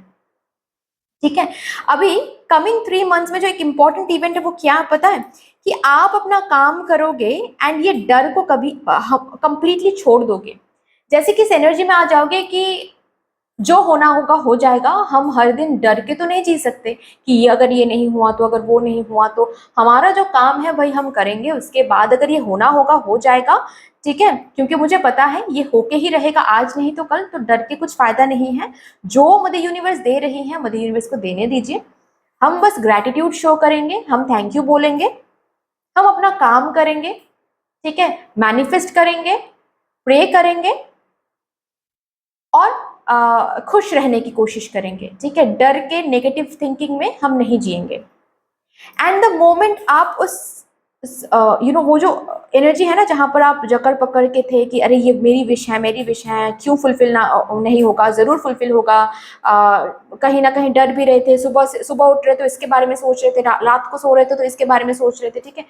S1: ठीक है, अभी कमिंग 3 मंथ्स में जो एक इंपॉर्टेंट इवेंट है वो क्या पता है, कि आप अपना काम करोगे एंड ये डर को कभी कंप्लीटली छोड़ दोगे। जैसे कि इस एनर्जी में आ जाओगे कि जो होना होगा हो जाएगा, हम हर दिन डर के तो नहीं जी सकते कि ये अगर ये नहीं हुआ तो, अगर वो नहीं हुआ तो, हमारा जो काम है भाई हम करेंगे, उसके बाद अगर ये होना होगा हो जाएगा। ठीक है, क्योंकि मुझे पता है ये होके ही रहेगा, आज नहीं तो कल, तो डर के कुछ फायदा नहीं है। जो मदर यूनिवर्स दे रही है, मदर यूनिवर्स को देने दीजिए। हम बस ग्रैटिट्यूड शो करेंगे, हम थैंक यू बोलेंगे, हम अपना काम करेंगे, ठीक है, मैनिफेस्ट करेंगे, प्रे करेंगे, और खुश रहने की कोशिश करेंगे। ठीक है, डर के नेगेटिव थिंकिंग में हम नहीं जिएंगे। एंड द मोमेंट आप उस वो जो एनर्जी है ना, जहां पर आप जकड़ पकड़ के थे कि अरे ये मेरी विश है, मेरी विश है, क्यों फुलफिल ना नहीं होगा, जरूर फुलफिल होगा, कहीं ना कहीं डर भी रहे थे, सुबह उठ रहे तो इसके बारे में सोच रहे थे, रात को सो रहे थे तो इसके बारे में सोच रहे थे। ठीक है,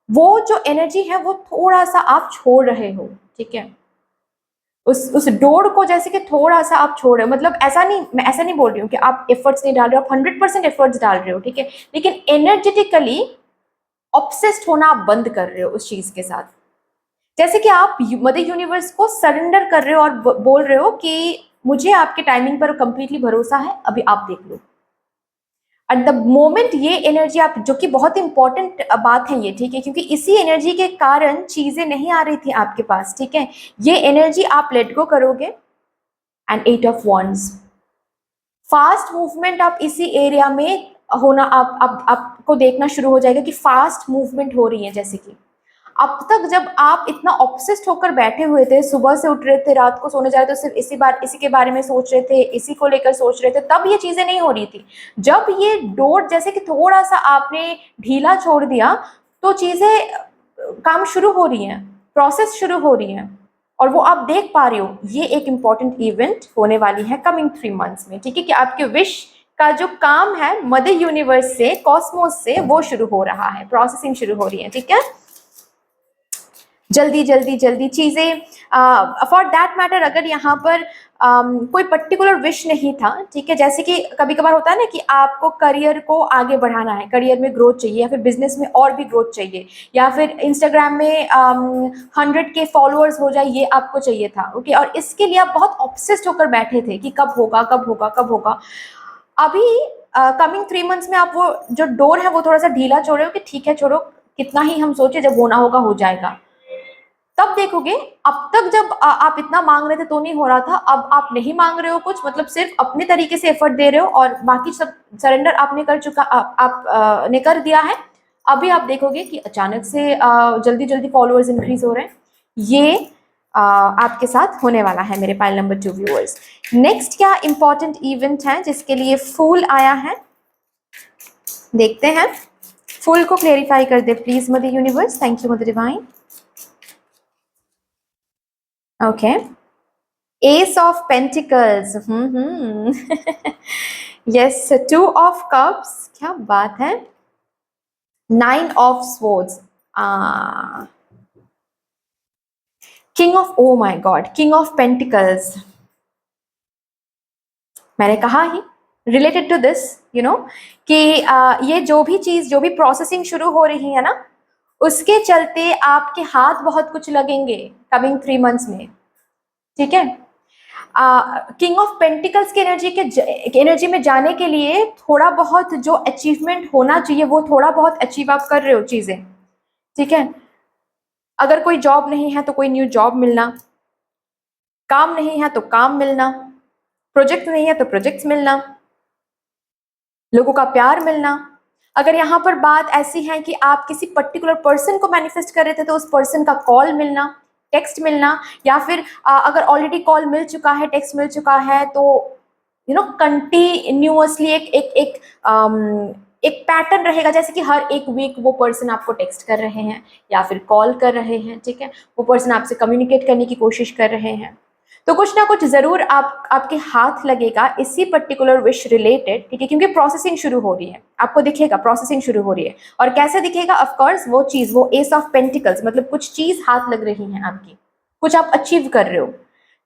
S1: वो जो एनर्जी है वो थोड़ा सा आप छोड़ रहे हो। ठीक है, उस डोर को जैसे कि थोड़ा सा आप छोड़ रहे हो, मतलब ऐसा नहीं, मैं ऐसा नहीं बोल रही हूँ कि आप एफर्ट्स नहीं डाल रहे हो, आप 100% एफर्ट्स डाल रहे हो। ठीक है, लेकिन एनर्जेटिकली ऑब्सेस्ड होना आप बंद कर रहे हो उस चीज के साथ। जैसे कि आप मदर यूनिवर्स को सरेंडर कर रहे हो और बोल रहे हो कि मुझे आपके टाइमिंग पर कंप्लीटली भरोसा है, अभी आप देख लो। एट द मोमेंट ये एनर्जी आप, जो कि बहुत इंपॉर्टेंट बात है ये, ठीक है, क्योंकि इसी एनर्जी के कारण चीजें नहीं आ रही थी आपके पास। ठीक है, ये एनर्जी आप लेट गो करोगे and 8 of wands, fast movement आप इसी एरिया में होना, आपको देखना शुरू हो जाएगा कि फास्ट मूवमेंट हो रही है। जैसे कि अब तक जब आप इतना ऑब्सेस्ड होकर बैठे हुए थे, सुबह से उठ रहे थे, रात को सोने जा रहे थे, सिर्फ इसी के बारे में सोच रहे थे, इसी को लेकर सोच रहे थे, तब ये चीजें नहीं हो रही थी। जब ये डोर जैसे कि थोड़ा सा आपने ढीला छोड़ दिया, तो चीजें काम शुरू हो रही हैं, प्रोसेस शुरू हो रही है, और वो आप देख पा रहे हो। ये एक इंपॉर्टेंट इवेंट होने वाली है कमिंग 3 मंथ्स में, ठीक है, कि आपके विश का जो काम है मदर यूनिवर्स से, कॉस्मोस से, वो शुरू हो रहा है, प्रोसेसिंग शुरू हो रही है, ठीक है। जल्दी जल्दी जल्दी चीज़ें, फॉर दैट मैटर अगर यहाँ पर कोई पर्टिकुलर विश नहीं था, ठीक है, जैसे कि कभी कभार होता है ना कि आपको करियर को आगे बढ़ाना है, करियर में ग्रोथ चाहिए, या फिर बिजनेस में और भी ग्रोथ चाहिए, या फिर इंस्टाग्राम में 100K फॉलोअर्स हो जाए, ये आपको चाहिए था, ओके, और इसके लिए आप बहुत ऑब्सेस्ड होकर बैठे थे कि कब होगा कब होगा कब होगा। अभी कमिंग 3 मंथ्स में आप वो जो डोर है वो थोड़ा सा ढीला छोड़े हो कि ठीक है, छोड़ो, कितना ही हम सोचे, जब होना होगा हो जाएगा। तब देखोगे, अब तक जब आप इतना मांग रहे थे तो नहीं हो रहा था, अब आप नहीं मांग रहे हो कुछ, मतलब सिर्फ अपने तरीके से एफर्ट दे रहे हो और बाकी सब सरेंडर आपने कर चुका, आप ने कर दिया है। अभी आप देखोगे कि अचानक से जल्दी जल्दी फॉलोअर्स इंक्रीज हो रहे हैं। ये आपके साथ होने वाला है मेरे पाइल नंबर 2 व्यूअर्स। नेक्स्ट क्या इंपॉर्टेंट इवेंट है जिसके लिए फूल आया है, देखते हैं। फूल को क्लेरिफाई कर दे please mother universe. Thank you mother divine. Okay. Ace of Pentacles. Yes, Two of Cups. क्या बात है? 9 of Swords. King of, oh my God, King of Pentacles. मैंने कहा ही related to this, you know, कि ये जो भी चीज, जो भी प्रोसेसिंग शुरू हो रही है ना, उसके चलते आपके हाथ बहुत कुछ लगेंगे कमिंग 3 मंथ्स में, ठीक है। किंग ऑफ पेंटिकल्स की एनर्जी में जाने के लिए थोड़ा बहुत जो अचीवमेंट होना चाहिए वो थोड़ा बहुत अचीव आप कर रहे हो चीजें, ठीक है। अगर कोई जॉब नहीं है तो कोई न्यू जॉब मिलना, काम नहीं है तो काम मिलना, प्रोजेक्ट नहीं है तो प्रोजेक्ट्स मिलना, लोगों का प्यार मिलना। अगर यहाँ पर बात ऐसी है कि आप किसी पर्टिकुलर पर्सन को मैनिफेस्ट कर रहे थे तो उस पर्सन का कॉल मिलना, टेक्स्ट मिलना, या फिर अगर ऑलरेडी कॉल मिल चुका है, टेक्स्ट मिल चुका है, तो यू नो कंटिन्यूअसली एक पैटर्न रहेगा, जैसे कि हर एक वीक वो पर्सन आपको टेक्स्ट कर रहे हैं या फिर कॉल कर रहे हैं, ठीक है, वो पर्सन आपसे कम्युनिकेट करने की कोशिश कर रहे हैं। तो कुछ ना कुछ जरूर आपके हाथ लगेगा इसी पर्टिकुलर विश रिलेटेड, ठीक है, क्योंकि प्रोसेसिंग शुरू हो रही है, आपको दिखेगा प्रोसेसिंग शुरू हो रही है। और कैसे दिखेगा? ऑफ कोर्स वो चीज, वो एस ऑफ पेंटिकल्स, मतलब कुछ चीज हाथ लग रही है आपकी, कुछ आप अचीव कर रहे हो,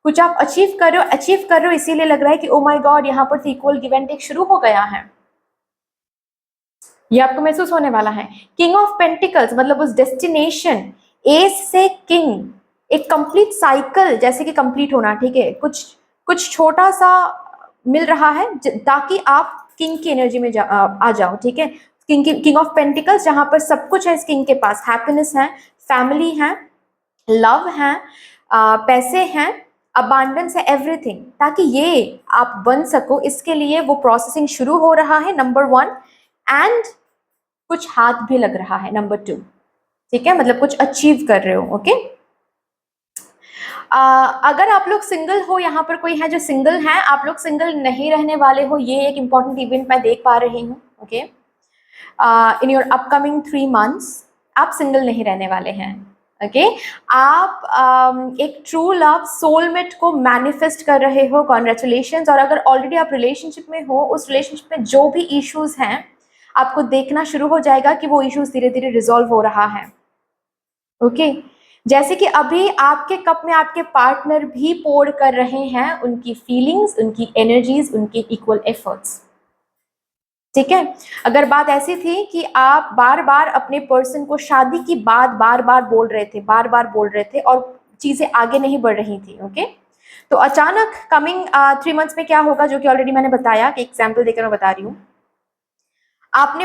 S1: कुछ आप अचीव कर रहे हो, इसीलिए लग रहा है कि ओ माय गॉड, यहाँ पर इक्वल गिव एंड टेक शुरू हो गया है। ये आपको महसूस होने वाला है। किंग ऑफ पेंटिकल्स मतलब उस डेस्टिनेशन, एस से किंग, एक कंप्लीट साइकिल जैसे कि कंप्लीट होना, ठीक है, कुछ छोटा सा मिल रहा है ताकि आप किंग की एनर्जी में आ जाओ, ठीक है। किंग ऑफ पेंटिकल्स जहां पर सब कुछ है इस किंग के पास, हैप्पीनेस है, फैमिली है, लव है, पैसे हैं, अबांडेंस है, एवरीथिंग, ताकि ये आप बन सको, इसके लिए वो प्रोसेसिंग शुरू हो रहा है, नंबर 1। एंड कुछ हाथ भी लग रहा है, नंबर 2, ठीक है, मतलब कुछ अचीव कर रहे हो, ओके। अगर आप लोग सिंगल हो, यहाँ पर कोई है जो सिंगल है, आप लोग सिंगल नहीं रहने वाले हो, ये एक इंपॉर्टेंट इवेंट मैं देख पा रही हूँ, okay. In your upcoming 3 months आप सिंगल नहीं रहने वाले हैं, ओके। आप एक ट्रू लव सोलमेट को मैनिफेस्ट कर रहे हो, कॉन्ग्रेचुलेशंस। और अगर ऑलरेडी आप रिलेशनशिप में हो, उस रिलेशनशिप में जो भी इश्यूज हैं, आपको देखना शुरू हो जाएगा कि वो इश्यूज धीरे धीरे रिजॉल्व हो रहा है, ओके। जैसे कि अभी आपके कप में आपके पार्टनर भी पोर कर रहे हैं उनकी फीलिंग्स, उनकी एनर्जीज, उनके इक्वल एफर्ट्स, ठीक है। अगर बात ऐसी थी कि आप बार बार अपने पर्सन को शादी की बात बार बार बोल रहे थे और चीजें आगे नहीं बढ़ रही थी, ओके, तो अचानक कमिंग 3 मंथ्स में क्या होगा, जो कि ऑलरेडी मैंने बताया, कि एग्जाम्पल देकर मैं बता रही हूँ। आप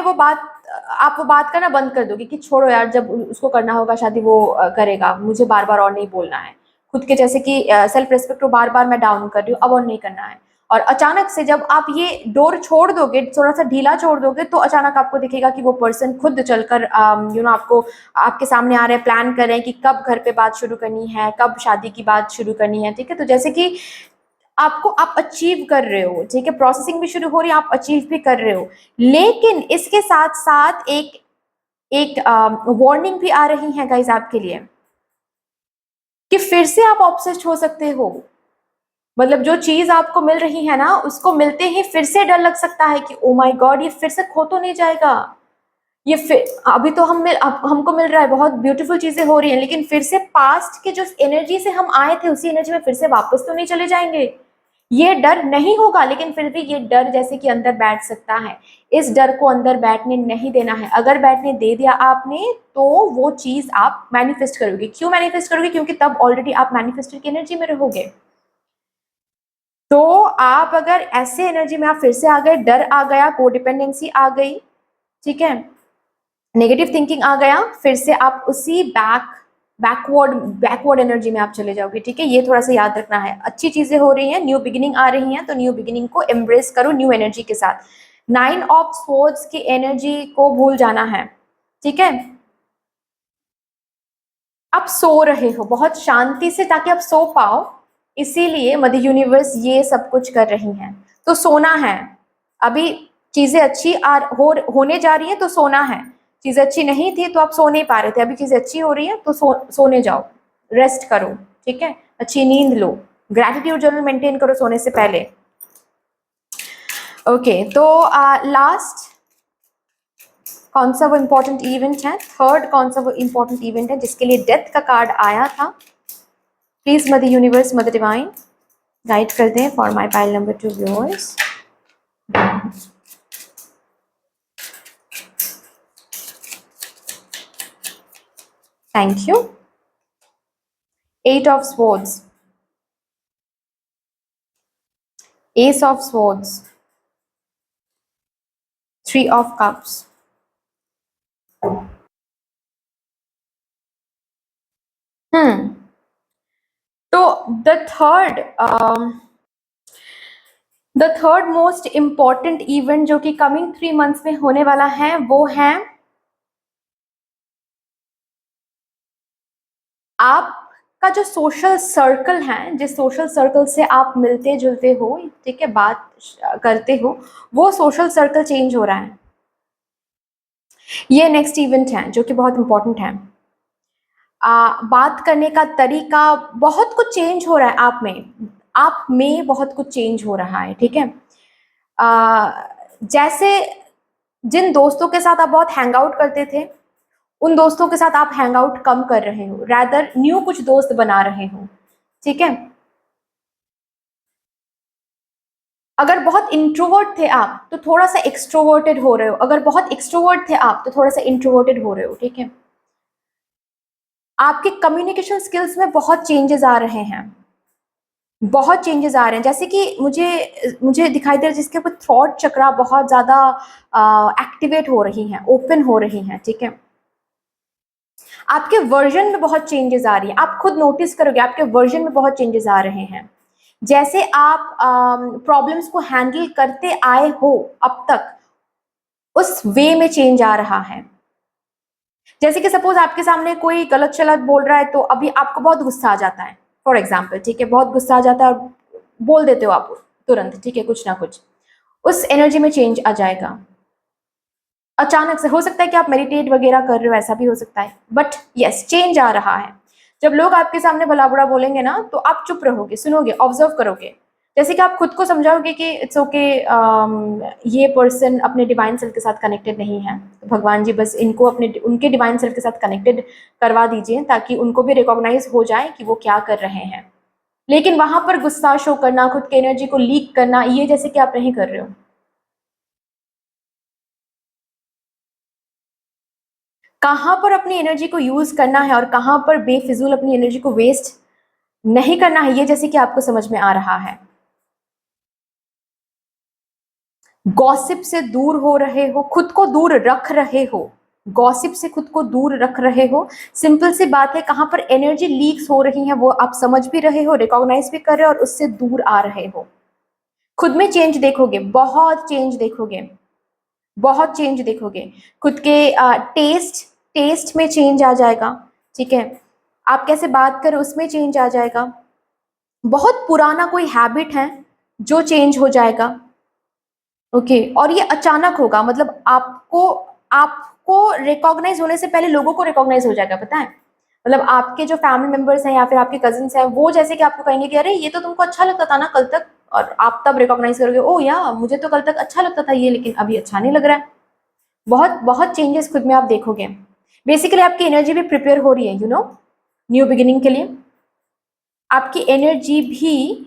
S1: वो बात करना बंद कर दोगे कि छोड़ो यार, जब उसको करना होगा शादी वो करेगा, मुझे बार बार और नहीं बोलना है। खुद के जैसे कि सेल्फ रेस्पेक्ट को बार बार मैं डाउन कर रही हूँ, अब और नहीं करना है। और अचानक से जब आप ये डोर छोड़ दोगे, थोड़ा सा ढीला छोड़ दोगे, तो अचानक आपको दिखेगा कि वो पर्सन खुद चलकर आपको आपके सामने आ रहे हैं, प्लान कर रहे हैं कि कब घर पे बात शुरू करनी है, कब शादी की बात शुरू करनी है। ठीक है, तो जैसे कि आप अचीव कर रहे हो, ठीक है, प्रोसेसिंग भी शुरू हो रही है, आप अचीव भी कर रहे हो। लेकिन इसके साथ साथ एक एक वार्निंग भी आ रही है गाइज आपके लिए, कि फिर से आप ऑब्सेस्ड हो सकते हो। मतलब जो चीज आपको मिल रही है ना, उसको मिलते ही फिर से डर लग सकता है कि ओ माय गॉड, ये फिर से खो तो नहीं जाएगा। ये फिर अभी तो हमको मिल रहा है, बहुत ब्यूटीफुल चीजें हो रही हैं, लेकिन फिर से पास्ट के जो एनर्जी से हम आए थे, उसी एनर्जी में फिर से वापस तो नहीं चले जाएंगे। ये डर नहीं होगा, लेकिन फिर भी ये डर जैसे कि अंदर बैठ सकता है। इस डर को अंदर बैठने नहीं देना है। अगर बैठने दे दिया आपने, तो वो चीज आप मैनिफेस्ट करोगे। क्यों मैनिफेस्ट करोगे? क्योंकि तब ऑलरेडी आप मैनिफेस्टर की एनर्जी में रहोगे। तो आप अगर ऐसे एनर्जी में आप फिर से आ गए, डर आ गया, कोडिपेंडेंसी आ गई, ठीक है, नेगेटिव थिंकिंग आ गया, फिर से आप उसी बैकवर्ड एनर्जी में आप चले जाओगे। ठीक है, ये थोड़ा सा याद रखना है। अच्छी चीजें हो रही हैं, न्यू बिगिनिंग आ रही हैं, तो न्यू बिगिनिंग को एम्ब्रेस करो न्यू एनर्जी के साथ। 9 ऑफ स्वॉर्ड्स की एनर्जी को भूल जाना है। ठीक है, आप सो रहे हो बहुत शांति से, ताकि आप सो पाओ, इसीलिए मदर यूनिवर्स ये सब कुछ कर रही हैं। तो सोना है। अभी चीजें अच्छी होने जा रही हैं, तो सोना है। चीजें अच्छी नहीं थी तो आप सो नहीं पा रहे थे, अभी चीजें अच्छी हो रही हैं तो सोने जाओ, रेस्ट करो। ठीक है, अच्छी नींद लो, ग्रैटिट्यूड जर्नल मेंटेन करो सोने से पहले। ओके, तो लास्ट कौन सा वो इंपॉर्टेंट इवेंट है, थर्ड कौन सा वो इंपॉर्टेंट इवेंट है जिसके लिए डेथ का कार्ड आया था? Please mother universe, mother divine guide कर दें for my pile number 2 viewers. Thank you. 8 of swords, ace of swords, 3 of cups. तो the third most important event जो कि कमिंग 3 मंथ्स में होने वाला है, वो है आपका जो सोशल सर्कल है, जिस सोशल सर्कल से आप मिलते जुलते हो, ठीक है, बात करते हो, वो सोशल सर्कल चेंज हो रहा है। ये नेक्स्ट इवेंट है जो कि बहुत इंपॉर्टेंट है। बात करने का तरीका, बहुत कुछ चेंज हो रहा है आप में बहुत कुछ चेंज हो रहा है। ठीक है, जैसे जिन दोस्तों के साथ आप बहुत हैंग आउट करते थे, उन दोस्तों के साथ आप हैंग आउट कम कर रहे हो, रैदर न्यू कुछ दोस्त बना रहे हो। ठीक है, अगर बहुत इंट्रोवर्ट थे आप, तो थोड़ा सा एक्सट्रोवर्टेड हो रहे हो। अगर बहुत एक्सट्रोवर्ट थे आप, तो थोड़ा सा इंट्रोवर्टेड हो रहे हो। ठीक है, आपके कम्युनिकेशन स्किल्स में बहुत चेंजेस आ रहे हैं, बहुत चेंजेस आ रहे हैं। जैसे कि मुझे दिखाई दे रहा है जिसके ऊपर थॉट चक्रा बहुत ज्यादा एक्टिवेट हो रही हैं, ओपन हो रही हैं। ठीक है, आपके वर्जन में बहुत चेंजेस आ रही है, आप खुद नोटिस करोगे आपके वर्जन में बहुत चेंजेस आ रहे हैं। जैसे आप प्रॉब्लम्स को हैंडल करते आए हो अब तक, उस वे में चेंज आ रहा है। जैसे कि सपोज आपके सामने कोई गलत शलत बोल रहा है, तो अभी आपको बहुत गुस्सा आ जाता है, फॉर एग्जाम्पल। ठीक है, बहुत गुस्सा आ जाता है और बोल देते हो आप तुरंत, ठीक है, कुछ ना कुछ, उस एनर्जी में चेंज आ जाएगा। अचानक से हो सकता है कि आप मेडिटेट वगैरह कर रहे हो, ऐसा भी हो सकता है, बट यस, चेंज आ रहा है। जब लोग आपके सामने भला बुरा बोलेंगे ना, तो आप चुप रहोगे, सुनोगे, ऑब्जर्व करोगे। जैसे कि आप खुद को समझाओगे कि इट्स ओके, ये पर्सन अपने डिवाइन सेल्फ के साथ कनेक्टेड नहीं है, तो भगवान जी बस इनको उनके डिवाइन सेल्फ के साथ कनेक्टेड करवा दीजिए, ताकि उनको भी रिकॉग्नाइज हो जाए कि वो क्या कर रहे हैं। लेकिन वहां पर गुस्सा शो करना, खुद की एनर्जी को लीक करना, ये जैसे कि आप नहीं कर रहे हो। कहाँ पर अपनी एनर्जी को यूज करना है और कहाँ पर बेफिजूल अपनी एनर्जी को वेस्ट नहीं करना है, ये जैसे कि आपको समझ में आ रहा है। गॉसिप से दूर हो रहे हो, खुद को दूर रख रहे हो, गॉसिप से खुद को दूर रख रहे हो। सिंपल सी बात है, कहाँ पर एनर्जी लीक्स हो रही है वो आप समझ भी रहे हो, रिकॉग्नाइज भी कर रहे हो और उससे दूर आ रहे हो। खुद में चेंज देखोगे, बहुत चेंज देखोगे, बहुत चेंज देखोगे। खुद के टेस्ट में चेंज आ जाएगा, ठीक है। आप कैसे बात करें उसमें चेंज आ जाएगा। बहुत पुराना कोई हैबिट है जो चेंज हो जाएगा, ओके। और ये अचानक होगा, मतलब आपको आपको रिकॉग्नाइज होने से पहले लोगों को रिकॉग्नाइज हो जाएगा, पता है। मतलब आपके जो फैमिली मेंबर्स हैं या फिर आपके कजिन्स हैं, वो जैसे कि आपको कहेंगे कि अरे ये तो तुमको अच्छा लगता था ना कल तक, और आप तब रिकॉग्नाइज करोगे, ओ या मुझे तो कल तक अच्छा लगता था ये, लेकिन अभी अच्छा नहीं लग रहा है। बहुत बहुत चेंजेस खुद में आप देखोगे। बेसिकली आपकी एनर्जी भी प्रिपेयर हो रही है, यू नो, न्यू बिगिनिंग के लिए। आपकी एनर्जी भी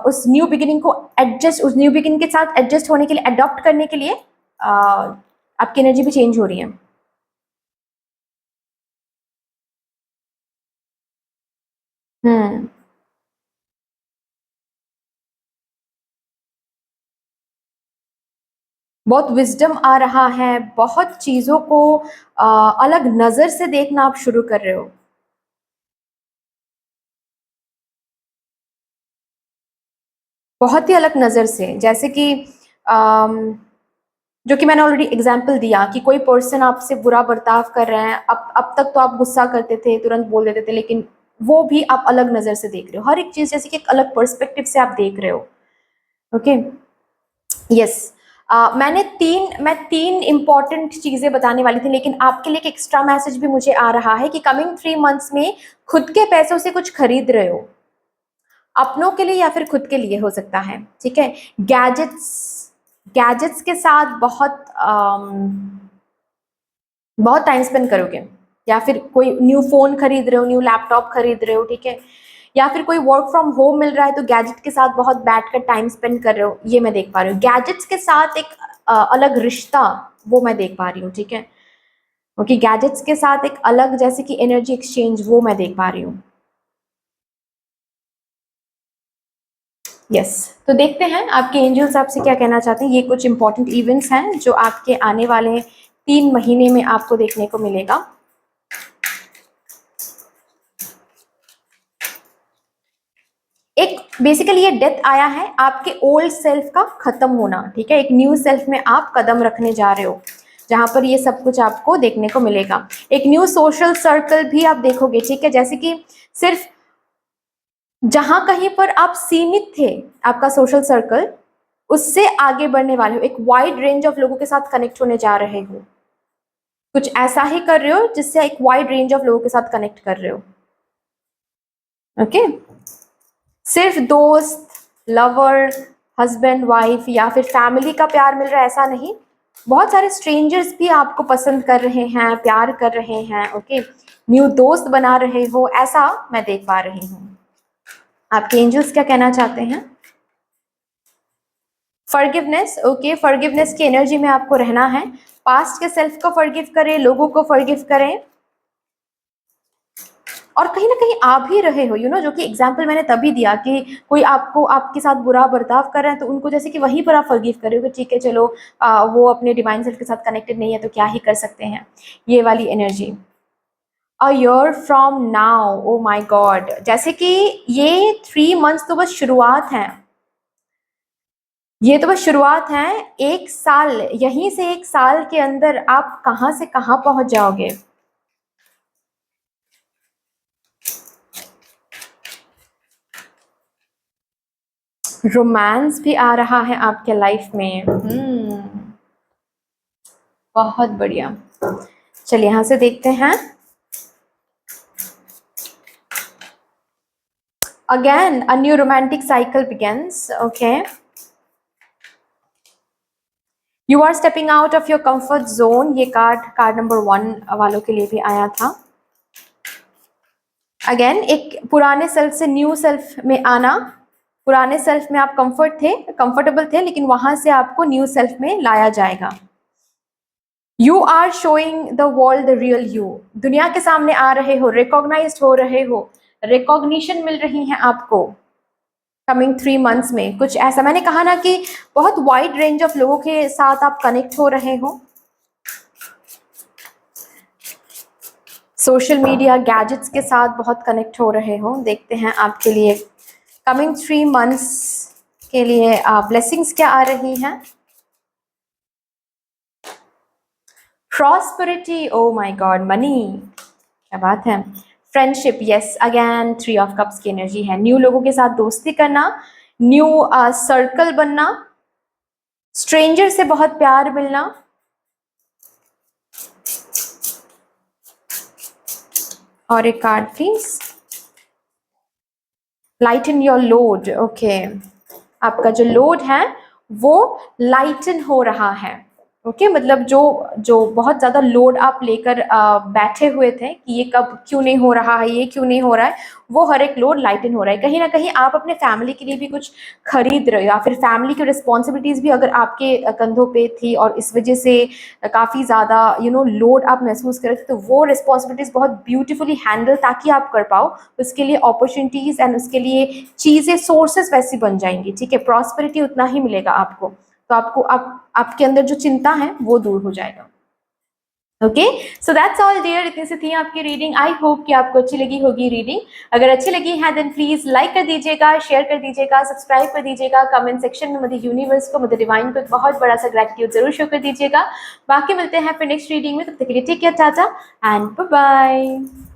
S1: उस न्यू बिगिनिंग को एडजस्ट, उस न्यू बिगिनिंग के साथ एडजस्ट होने के लिए, अडॉप्ट करने के लिए आपकी एनर्जी भी चेंज हो रही है। हम्म। बहुत विजडम आ रहा है, बहुत चीजों को अलग नजर से देखना आप शुरू कर रहे हो। बहुत ही अलग नजर से, जैसे कि अम, जो कि मैंने ऑलरेडी एग्जाम्पल दिया कि कोई पर्सन आपसे बुरा बर्ताव कर रहे हैं, अब तक तो आप गुस्सा करते थे, तुरंत बोल देते थे, लेकिन वो भी आप अलग नजर से देख रहे हो। हर एक चीज जैसे कि एक अलग पर्सपेक्टिव से आप देख रहे हो, ओके। यस। मैं तीन इंपॉर्टेंट चीजें बताने वाली थी, लेकिन आपके लिए एक एक्स्ट्रा मैसेज भी मुझे आ रहा है कि कमिंग 3 मंथ्स में खुद के पैसों से कुछ खरीद रहे हो, अपनों के लिए या फिर खुद के लिए हो सकता है, ठीक है। गैजेट्स गैजेट्स के साथ बहुत टाइम स्पेंड करोगे, या फिर कोई न्यू फोन खरीद रहे हो, न्यू लैपटॉप खरीद रहे हो, ठीक है। या फिर कोई वर्क फ्रॉम होम मिल रहा है तो गैजेट के साथ बहुत बैठ कर टाइम स्पेंड कर रहे हो, ये मैं देख पा रही हूँ। गैजेट्स के साथ एक अलग रिश्ता, वो मैं देख पा रही हूँ, ठीक है। क्योंकि गैजेट्स के साथ एक अलग जैसे कि एनर्जी एक्सचेंज, वो मैं देख पा रही हूँ। यस। तो देखते हैं आपके एंजल्स आपसे क्या कहना चाहते हैं। ये कुछ इंपॉर्टेंट इवेंट्स हैं जो आपके आने वाले 3 महीने में आपको देखने को मिलेगा। एक बेसिकली ये डेथ आया है, आपके ओल्ड सेल्फ का खत्म होना, ठीक है। एक न्यू सेल्फ में आप कदम रखने जा रहे हो, जहां पर ये सब कुछ आपको देखने को मिलेगा। एक न्यू सोशल सर्कल भी आप देखोगे, ठीक है। जैसे कि सिर्फ जहां कहीं पर आप सीमित थे, आपका सोशल सर्कल, उससे आगे बढ़ने वाले हो, एक वाइड रेंज ऑफ लोगों के साथ कनेक्ट होने जा रहे हो। कुछ ऐसा ही कर रहे हो जिससे एक वाइड रेंज ऑफ लोगों के साथ कनेक्ट कर रहे हो, ओके। सिर्फ दोस्त, लवर, हस्बैंड वाइफ या फिर फैमिली का प्यार मिल रहा है ऐसा नहीं, बहुत सारे स्ट्रेंजर्स भी आपको पसंद कर रहे हैं, प्यार कर रहे हैं, ओके। न्यू दोस्त बना रहे हो, ऐसा मैं देख पा रही हूँ। आपके एंजल्स क्या कहना चाहते हैं। Forgiveness, okay. फॉरगिवनेस की एनर्जी में आपको रहना है। पास्ट के सेल्फ को फॉरगिव करें, लोगों को फॉरगिव करें, और कहीं ना कहीं आ भी रहे हो, यू नो, जो कि एग्जाम्पल मैंने तभी दिया कि कोई आपको आपके साथ बुरा बर्ताव कर रहा है तो उनको जैसे कि वहीं पर आप फॉरगिव करें कि ठीक है चलो, वो अपने डिवाइन सेल्फ के साथ कनेक्टेड नहीं है तो क्या ही कर सकते हैं, ये वाली एनर्जी। A year from now, oh my god, जैसे कि ये 3 मंथ्स तो बस शुरुआत है, ये तो बस शुरुआत है। 1 साल, यहीं से 1 साल के अंदर आप कहाँ से कहाँ पहुंच जाओगे। रोमांस भी आ रहा है आपके लाइफ में, बहुत बढ़िया। चलिए यहां से देखते हैं। Again a new romantic cycle begins, okay. You are stepping out of your comfort zone, ये कार्ड नंबर 1 वालों के लिए भी आया था। अगेन एक पुराने सेल्फ से न्यू सेल्फ में आना। पुराने सेल्फ में आप कंफर्टेबल थे, लेकिन वहां से आपको न्यू सेल्फ में लाया जाएगा। You are showing the world the real you, दुनिया के सामने आ रहे हो, रिकॉग्नाइज हो रहे हो, रिकॉग्निशन मिल रही है आपको। कमिंग 3 मंथ्स में कुछ ऐसा, मैंने कहा ना कि बहुत वाइड रेंज ऑफ लोगों के साथ आप कनेक्ट हो रहे हो। सोशल मीडिया, गैजेट्स के साथ बहुत कनेक्ट हो रहे हो। देखते हैं आपके लिए कमिंग 3 मंथ्स के लिए ब्लेसिंग्स क्या आ रही हैं? Prosperity, oh my God, money, क्या बात है। Friendship, yes, again 3 of cups की एनर्जी है। न्यू लोगों के साथ दोस्ती करना, न्यू सर्कल बनना, स्ट्रेंजर से बहुत प्यार मिलना, और एक card please. Lighten your load, okay, आपका जो लोड है वो लाइटन हो रहा है। ओके, मतलब जो जो बहुत ज़्यादा लोड आप लेकर बैठे हुए थे कि ये कब क्यों नहीं हो रहा है, ये क्यों नहीं हो रहा है, वो हर एक लोड लाइटन हो रहा है। कहीं ना कहीं आप अपने फैमिली के लिए भी कुछ खरीद रहे हो, या फिर फैमिली की रिस्पॉन्सिबिलिटीज़ भी अगर आपके कंधों पे थी और इस वजह से काफ़ी ज़्यादा लोड आप महसूस कर रहे थे, तो वो रिस्पॉन्सिबिलिटीज़ बहुत ब्यूटीफुली हैंडल ताकि आप कर पाओ, उसके लिए अपॉर्चुनिटीज़ एंड उसके लिए चीज़ें, सोर्सेस वैसी बन जाएंगी। ठीक है, प्रॉस्पेरिटी उतना ही मिलेगा आपको, तो आपको आपके अंदर जो चिंता है वो दूर हो जाएगा। Okay, so that's all dear, इतनी सी थी आपकी रीडिंग। आई होप कि आपको अच्छी लगी होगी रीडिंग। अगर अच्छी लगी है देन प्लीज लाइक कर दीजिएगा, शेयर कर दीजिएगा, सब्सक्राइब कर दीजिएगा, कमेंट सेक्शन में मदर यूनिवर्स को, मदर डिवाइन को एक बहुत बड़ा सा ग्रेटिट्यूड जरूर शो कर दीजिएगा। बाकी मिलते हैं फिर नेक्स्ट रीडिंग में, तब तक के लिए take care, tata and bye bye.